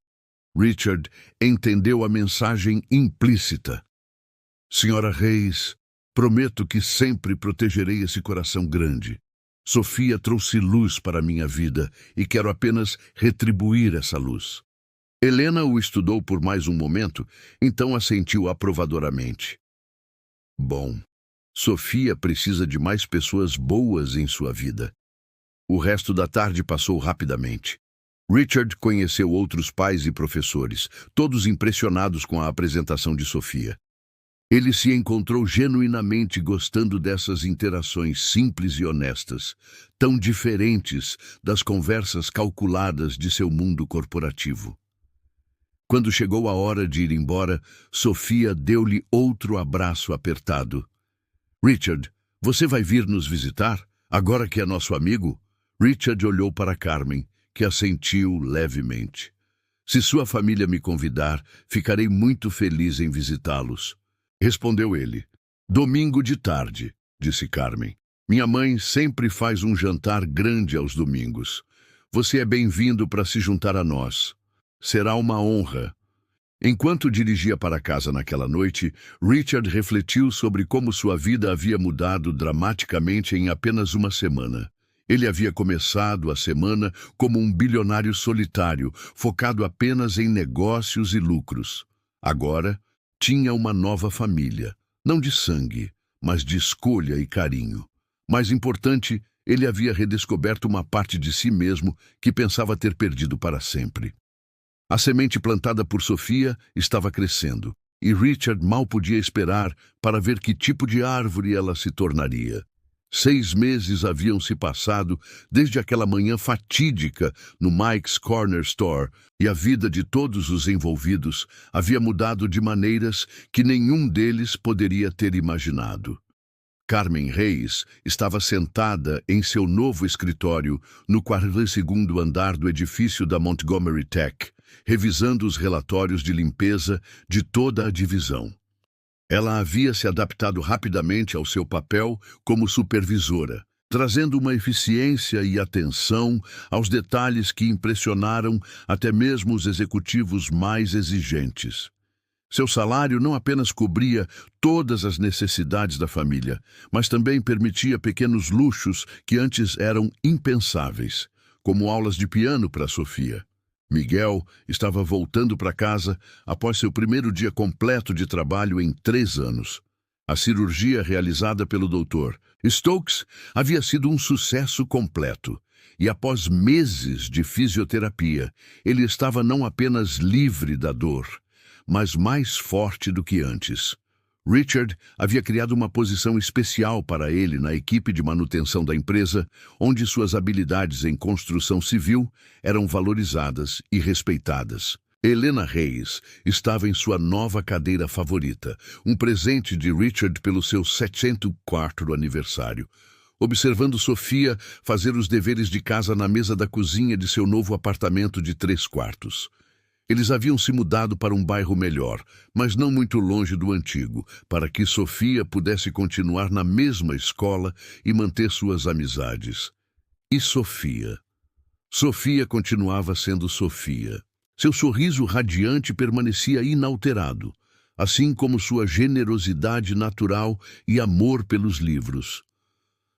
Richard entendeu a mensagem implícita. Senhora Reis, prometo que sempre protegerei esse coração grande. Sofia trouxe luz para minha vida e quero apenas retribuir essa luz. Helena o estudou por mais um momento, então assentiu aprovadoramente. Bom, Sofia precisa de mais pessoas boas em sua vida. O resto da tarde passou rapidamente. Richard conheceu outros pais e professores, todos impressionados com a apresentação de Sofia. Ele se encontrou genuinamente gostando dessas interações simples e honestas, tão diferentes das conversas calculadas de seu mundo corporativo. Quando chegou a hora de ir embora, Sofia deu-lhe outro abraço apertado. Richard, você vai vir nos visitar, agora que é nosso amigo? Richard olhou para Carmen, que assentiu levemente. Se sua família me convidar, ficarei muito feliz em visitá-los. Respondeu ele. Domingo de tarde, disse Carmen. Minha mãe sempre faz um jantar grande aos domingos. Você é bem-vindo para se juntar a nós. Será uma honra. Enquanto dirigia para casa naquela noite, Richard refletiu sobre como sua vida havia mudado dramaticamente em apenas uma semana. Ele havia começado a semana como um bilionário solitário, focado apenas em negócios e lucros. Agora, tinha uma nova família, não de sangue, mas de escolha e carinho. Mais importante, ele havia redescoberto uma parte de si mesmo que pensava ter perdido para sempre. A semente plantada por Sofia estava crescendo, e Richard mal podia esperar para ver que tipo de árvore ela se tornaria. 6 meses haviam se passado desde aquela manhã fatídica no Mike's Corner Store, e a vida de todos os envolvidos havia mudado de maneiras que nenhum deles poderia ter imaginado. Carmen Reis estava sentada em seu novo escritório no 42º andar do edifício da Montgomery Tech, revisando os relatórios de limpeza de toda a divisão. Ela havia se adaptado rapidamente ao seu papel como supervisora, trazendo uma eficiência e atenção aos detalhes que impressionaram até mesmo os executivos mais exigentes. Seu salário não apenas cobria todas as necessidades da família, mas também permitia pequenos luxos que antes eram impensáveis, como aulas de piano para Sofia. Miguel estava voltando para casa após seu primeiro dia completo de trabalho em 3 anos. A cirurgia realizada pelo Dr. Stokes havia sido um sucesso completo, e após meses de fisioterapia, ele estava não apenas livre da dor, mas mais forte do que antes. Richard havia criado uma posição especial para ele na equipe de manutenção da empresa, onde suas habilidades em construção civil eram valorizadas e respeitadas. Helena Reis estava em sua nova cadeira favorita, um presente de Richard pelo seu 704º aniversário, observando Sofia fazer os deveres de casa na mesa da cozinha de seu novo apartamento de 3 quartos. Eles haviam se mudado para um bairro melhor, mas não muito longe do antigo, para que Sofia pudesse continuar na mesma escola e manter suas amizades. E Sofia? Sofia continuava sendo Sofia. Seu sorriso radiante permanecia inalterado, assim como sua generosidade natural e amor pelos livros.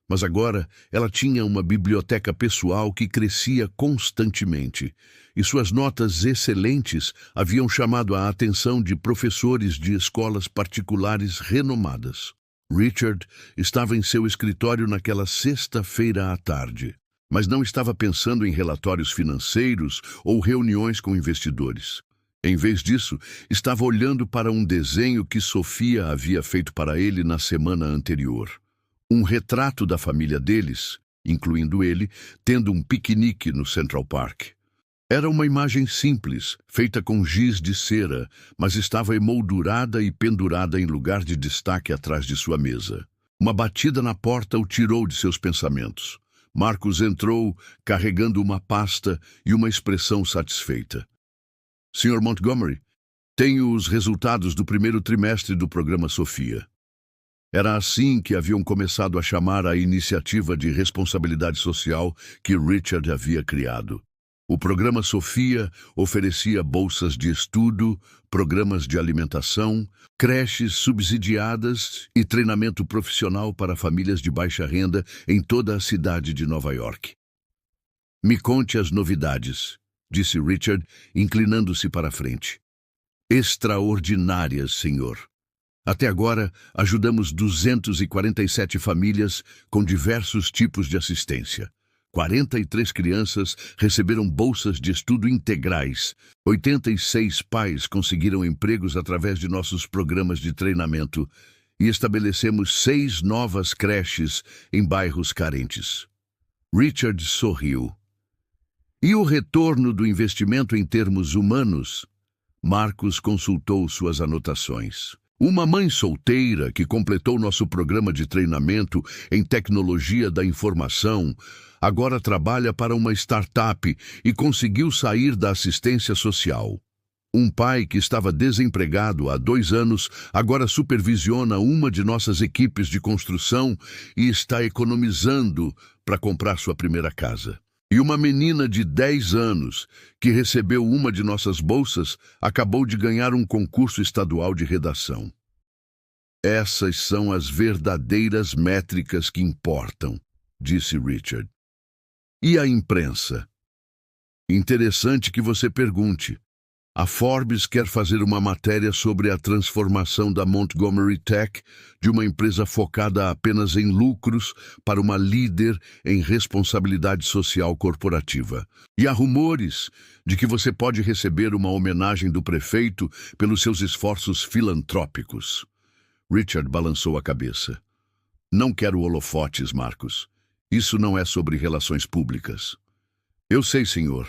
Mas agora ela tinha uma biblioteca pessoal que crescia constantemente, e suas notas excelentes haviam chamado a atenção de professores de escolas particulares renomadas. Richard estava em seu escritório naquela sexta-feira à tarde, mas não estava pensando em relatórios financeiros ou reuniões com investidores. Em vez disso, estava olhando para um desenho que Sofia havia feito para ele na semana anterior. Um retrato da família deles, incluindo ele, tendo um piquenique no Central Park. Era uma imagem simples, feita com giz de cera, mas estava emoldurada e pendurada em lugar de destaque atrás de sua mesa. Uma batida na porta o tirou de seus pensamentos. Marcus entrou, carregando uma pasta e uma expressão satisfeita. Sr. Montgomery, tenho os resultados do primeiro trimestre do programa Sofia. Era assim que haviam começado a chamar a iniciativa de responsabilidade social que Richard havia criado. O programa Sofia oferecia bolsas de estudo, programas de alimentação, creches subsidiadas e treinamento profissional para famílias de baixa renda em toda a cidade de Nova York. Me conte as novidades, disse Richard, inclinando-se para a frente. Extraordinárias, senhor. Até agora, ajudamos 247 famílias com diversos tipos de assistência. 43 crianças receberam bolsas de estudo integrais. 86 pais conseguiram empregos através de nossos programas de treinamento e estabelecemos 6 novas creches em bairros carentes. Richard sorriu. E o retorno do investimento em termos humanos? Marcus consultou suas anotações. Uma mãe solteira que completou nosso programa de treinamento em tecnologia da informação agora trabalha para uma startup e conseguiu sair da assistência social. Um pai que estava desempregado há 2 anos agora supervisiona uma de nossas equipes de construção e está economizando para comprar sua primeira casa. E uma menina de 10 anos, que recebeu uma de nossas bolsas, acabou de ganhar um concurso estadual de redação. Essas são as verdadeiras métricas que importam, disse Richard. E a imprensa? Interessante que você pergunte. A Forbes quer fazer uma matéria sobre a transformação da Montgomery Tech de uma empresa focada apenas em lucros para uma líder em responsabilidade social corporativa. E há rumores de que você pode receber uma homenagem do prefeito pelos seus esforços filantrópicos. Richard balançou a cabeça. Não quero holofotes, Marcus. Isso não é sobre relações públicas. Eu sei, senhor.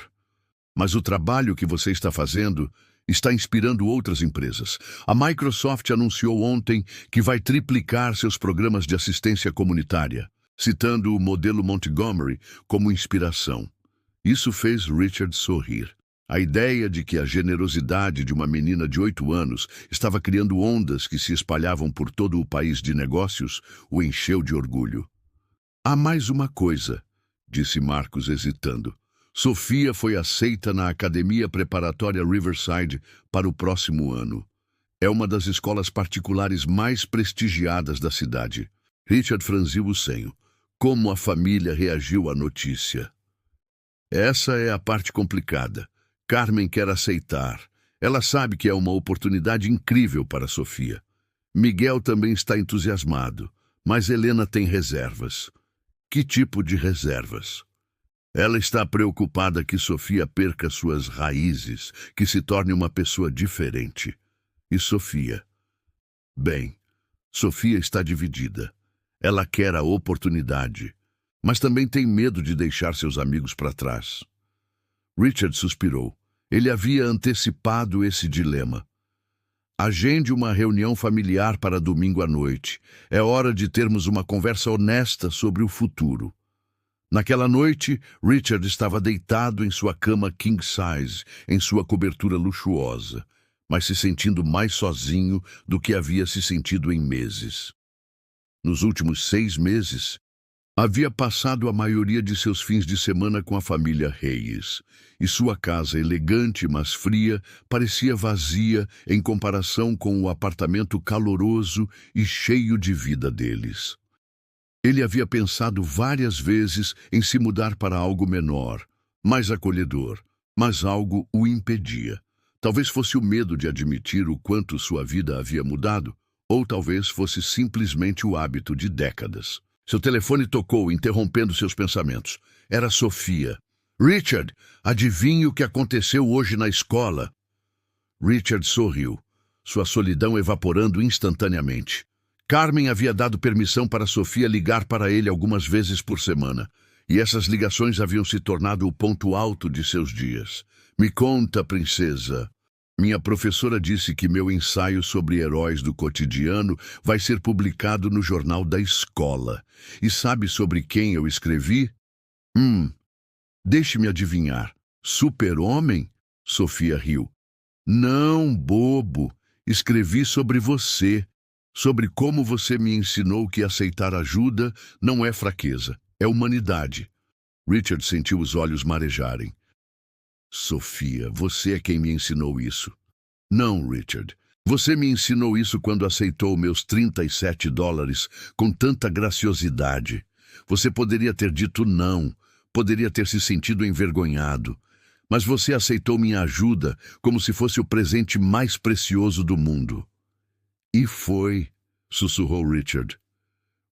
Mas o trabalho que você está fazendo está inspirando outras empresas. A Microsoft anunciou ontem que vai triplicar seus programas de assistência comunitária, citando o modelo Montgomery como inspiração. Isso fez Richard sorrir. A ideia de que a generosidade de uma menina de 8 anos estava criando ondas que se espalhavam por todo o país de negócios o encheu de orgulho. Há mais uma coisa, disse Marcus hesitando. Sofia foi aceita na Academia Preparatória Riverside para o próximo ano. É uma das escolas particulares mais prestigiadas da cidade. Richard franziu o senho. Como a família reagiu à notícia? Essa é a parte complicada. Carmen quer aceitar. Ela sabe que é uma oportunidade incrível para Sofia. Miguel também está entusiasmado, mas Helena tem reservas. Que tipo de reservas? Ela está preocupada que Sofia perca suas raízes, que se torne uma pessoa diferente. E Sofia? Bem, Sofia está dividida. Ela quer a oportunidade, mas também tem medo de deixar seus amigos para trás. Richard suspirou. Ele havia antecipado esse dilema. Agende uma reunião familiar para domingo à noite. É hora de termos uma conversa honesta sobre o futuro. Naquela noite, Richard estava deitado em sua cama king size, em sua cobertura luxuosa, mas se sentindo mais sozinho do que havia se sentido em meses. Nos últimos 6 meses, havia passado a maioria de seus fins de semana com a família Reyes, e sua casa elegante, mas fria, parecia vazia em comparação com o apartamento caloroso e cheio de vida deles. Ele havia pensado várias vezes em se mudar para algo menor, mais acolhedor, mas algo o impedia. Talvez fosse o medo de admitir o quanto sua vida havia mudado, ou talvez fosse simplesmente o hábito de décadas. Seu telefone tocou, interrompendo seus pensamentos. Era Sofia. "Richard, adivinhe o que aconteceu hoje na escola?" Richard sorriu, sua solidão evaporando instantaneamente. Carmen havia dado permissão para Sofia ligar para ele algumas vezes por semana, e essas ligações haviam se tornado o ponto alto de seus dias. "Me conta, princesa." "Minha professora disse que meu ensaio sobre heróis do cotidiano vai ser publicado no jornal da escola. E sabe sobre quem eu escrevi?" Deixe-me adivinhar. Super-Homem?" Sofia riu. "Não, bobo. Escrevi sobre você. Sobre como você me ensinou que aceitar ajuda não é fraqueza, é humanidade." Richard sentiu os olhos marejarem. "Sofia, você é quem me ensinou isso." "Não, Richard. Você me ensinou isso quando aceitou meus $37 com tanta graciosidade. Você poderia ter dito não, poderia ter se sentido envergonhado. Mas você aceitou minha ajuda como se fosse o presente mais precioso do mundo." "E foi", sussurrou Richard.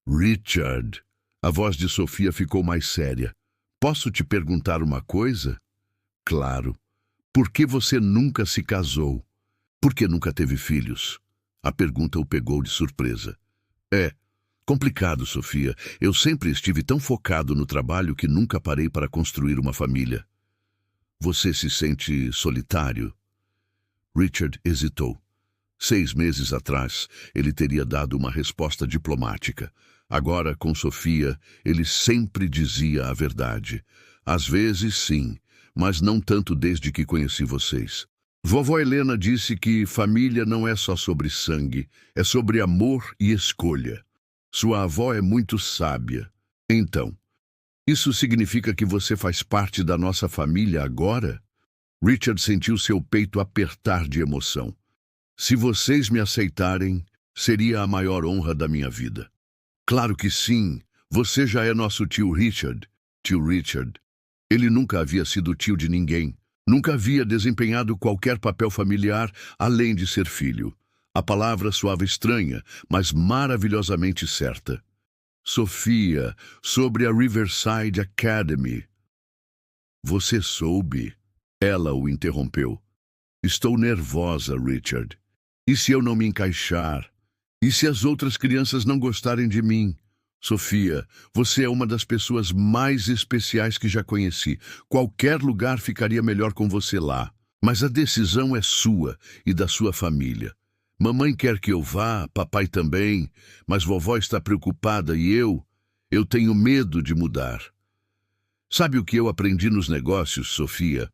"Richard." A voz de Sofia ficou mais séria. "Posso te perguntar uma coisa?" "Claro. Por que você nunca se casou? Por que nunca teve filhos?" A pergunta o pegou de surpresa. "É complicado, Sofia. Eu sempre estive tão focado no trabalho que nunca parei para construir uma família." "Você se sente solitário?" Richard hesitou. 6 meses atrás, ele teria dado uma resposta diplomática. Agora, com Sofia, ele sempre dizia a verdade. "Às vezes, sim, mas não tanto desde que conheci vocês." Vovó Helena disse que família não é só sobre sangue, é sobre amor e escolha. Sua avó é muito sábia. "Então, isso significa que você faz parte da nossa família agora?" Richard sentiu seu peito apertar de emoção. "Se vocês me aceitarem, seria a maior honra da minha vida." "Claro que sim. Você já é nosso tio Richard." Tio Richard. Ele nunca havia sido tio de ninguém. Nunca havia desempenhado qualquer papel familiar além de ser filho. A palavra soava estranha, mas maravilhosamente certa. "Sofia, sobre a Riverside Academy." "Você soube?" Ela o interrompeu. "Estou nervosa, Richard. E se eu não me encaixar? E se as outras crianças não gostarem de mim? Sofia, você é uma das pessoas mais especiais que já conheci. Qualquer lugar ficaria melhor com você lá. Mas a decisão é sua e da sua família. Mamãe quer que eu vá, papai também, mas vovó está preocupada e eu tenho medo de mudar." "Sabe o que eu aprendi nos negócios, Sofia?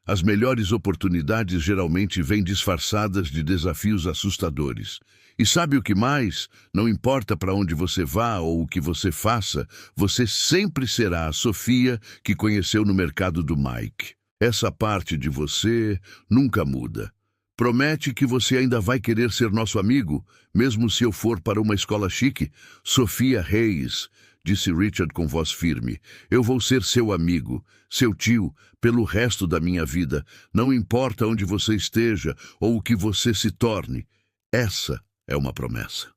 As melhores oportunidades geralmente vêm disfarçadas de desafios assustadores. E sabe o que mais? Não importa para onde você vá ou o que você faça, você sempre será a Sofia que conheceu no mercado do Mike. Essa parte de você nunca muda. Promete que você ainda vai querer ser nosso amigo, mesmo se eu for para uma escola chique?" "Sofia Reis", disse Richard com voz firme, "eu vou ser seu amigo, seu tio, pelo resto da minha vida. Não importa onde você esteja ou o que você se torne. Essa é uma promessa."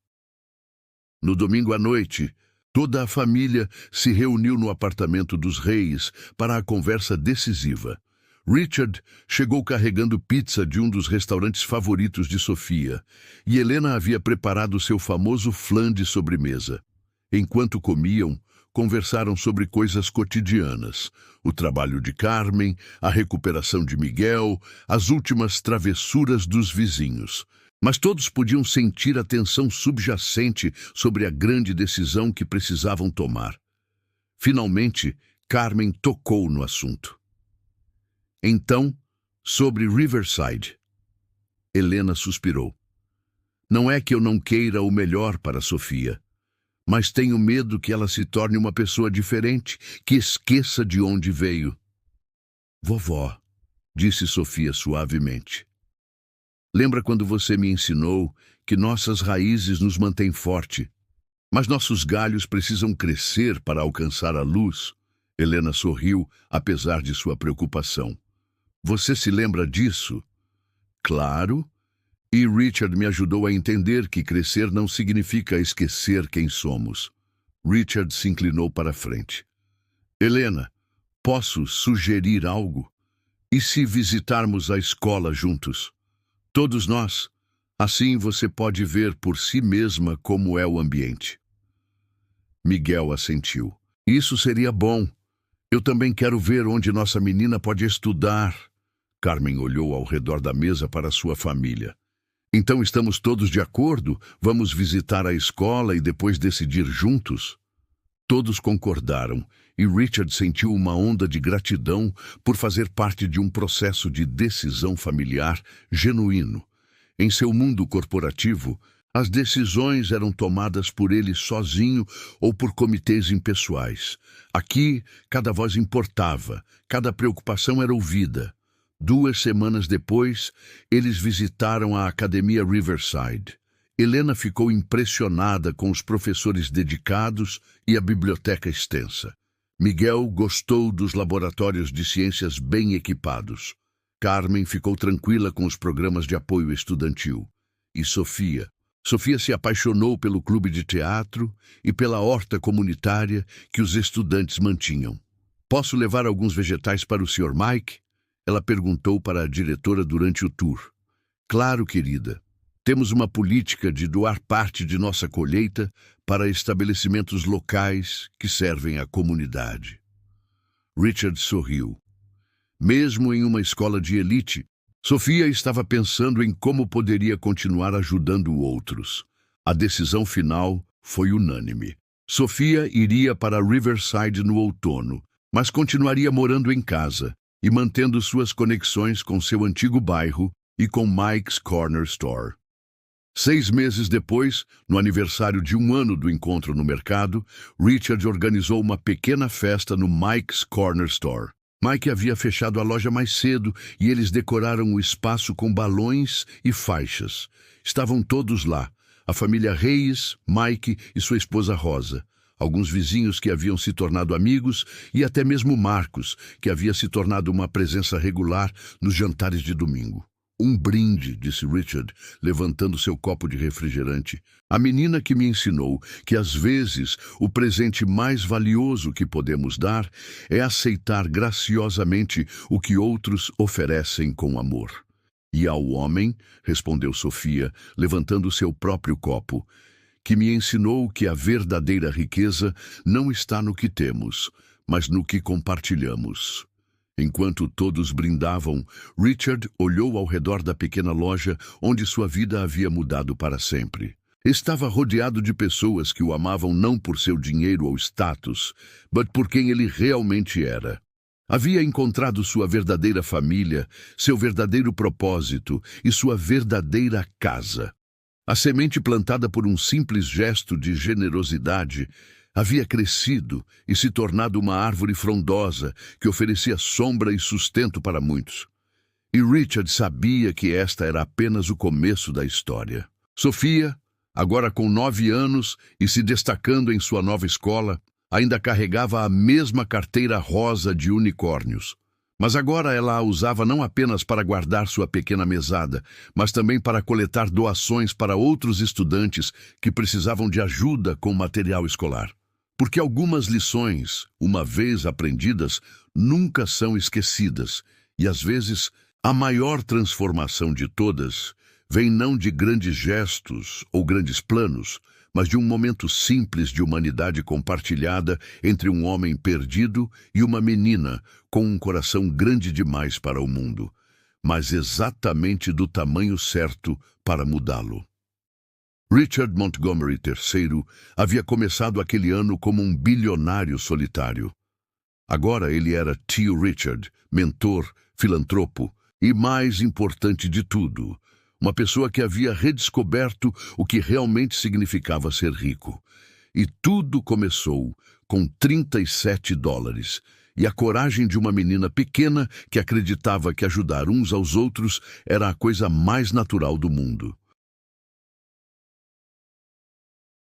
No domingo à noite, toda a família se reuniu no apartamento dos Reis para a conversa decisiva. Richard chegou carregando pizza de um dos restaurantes favoritos de Sofia, e Helena havia preparado seu famoso flan de sobremesa. Enquanto comiam, conversaram sobre coisas cotidianas: o trabalho de Carmen, a recuperação de Miguel, as últimas travessuras dos vizinhos. Mas todos podiam sentir a tensão subjacente sobre a grande decisão que precisavam tomar. Finalmente, Carmen tocou no assunto. "Então, sobre Riverside." Helena suspirou. "Não é que eu não queira o melhor para Sofia, mas tenho medo que ela se torne uma pessoa diferente, que esqueça de onde veio." "Vovó", disse Sofia suavemente, "lembra quando você me ensinou que nossas raízes nos mantêm forte? Mas nossos galhos precisam crescer para alcançar a luz. Helena sorriu, apesar de sua preocupação. Você se lembra disso? Claro. E Richard me ajudou a entender que crescer não significa esquecer quem somos. Richard se inclinou para a frente. Helena, posso sugerir algo? E se visitarmos a escola juntos? Todos nós. Assim você pode ver por si mesma como é o ambiente. Miguel assentiu. Isso seria bom. Eu também quero ver onde nossa menina pode estudar. Carmen olhou ao redor da mesa para sua família. Então estamos todos de acordo? Vamos visitar a escola e depois decidir juntos? Todos concordaram, e Richard sentiu uma onda de gratidão por fazer parte de um processo de decisão familiar genuíno. Em seu mundo corporativo, as decisões eram tomadas por ele sozinho ou por comitês impessoais. Aqui, cada voz importava, cada preocupação era ouvida. 2 semanas depois, eles visitaram a Academia Riverside. Helena ficou impressionada com os professores dedicados e a biblioteca extensa. Miguel gostou dos laboratórios de ciências bem equipados. Carmen ficou tranquila com os programas de apoio estudantil. E Sofia se apaixonou pelo clube de teatro e pela horta comunitária que os estudantes mantinham. Posso levar alguns vegetais para o Sr. Mike? Ela perguntou para a diretora durante o tour. Claro, querida. Temos uma política de doar parte de nossa colheita para estabelecimentos locais que servem à comunidade. Richard sorriu. Mesmo em uma escola de elite, Sofia estava pensando em como poderia continuar ajudando outros. A decisão final foi unânime. Sofia iria para Riverside no outono, mas continuaria morando em casa e mantendo suas conexões com seu antigo bairro e com Mike's Corner Store. 6 meses depois, no aniversário de 1 ano do encontro no mercado, Richard organizou uma pequena festa no Mike's Corner Store. Mike havia fechado a loja mais cedo e eles decoraram o espaço com balões e faixas. Estavam todos lá, a família Reis, Mike e sua esposa Rosa, alguns vizinhos que haviam se tornado amigos e até mesmo Marcos, que havia se tornado uma presença regular nos jantares de domingo. Um brinde, disse Richard, levantando seu copo de refrigerante. A menina que me ensinou que, às vezes, o presente mais valioso que podemos dar é aceitar graciosamente o que outros oferecem com amor. E ao homem, respondeu Sofia, levantando seu próprio copo, que me ensinou que a verdadeira riqueza não está no que temos, mas no que compartilhamos. Enquanto todos brindavam, Richard olhou ao redor da pequena loja onde sua vida havia mudado para sempre. Estava rodeado de pessoas que o amavam não por seu dinheiro ou status, mas por quem ele realmente era. Havia encontrado sua verdadeira família, seu verdadeiro propósito e sua verdadeira casa. A semente plantada por um simples gesto de generosidade havia crescido e se tornado uma árvore frondosa que oferecia sombra e sustento para muitos. E Richard sabia que esta era apenas o começo da história. Sofia, agora com 9 anos e se destacando em sua nova escola, ainda carregava a mesma carteira rosa de unicórnios. Mas agora ela a usava não apenas para guardar sua pequena mesada, mas também para coletar doações para outros estudantes que precisavam de ajuda com material escolar. Porque algumas lições, uma vez aprendidas, nunca são esquecidas, e às vezes a maior transformação de todas vem não de grandes gestos ou grandes planos, mas de um momento simples de humanidade compartilhada entre um homem perdido e uma menina com um coração grande demais para o mundo, mas exatamente do tamanho certo para mudá-lo. Richard Montgomery III havia começado aquele ano como um bilionário solitário. Agora ele era tio Richard, mentor, filantropo e, mais importante de tudo, uma pessoa que havia redescoberto o que realmente significava ser rico. E tudo começou com $37 e a coragem de uma menina pequena que acreditava que ajudar uns aos outros era a coisa mais natural do mundo.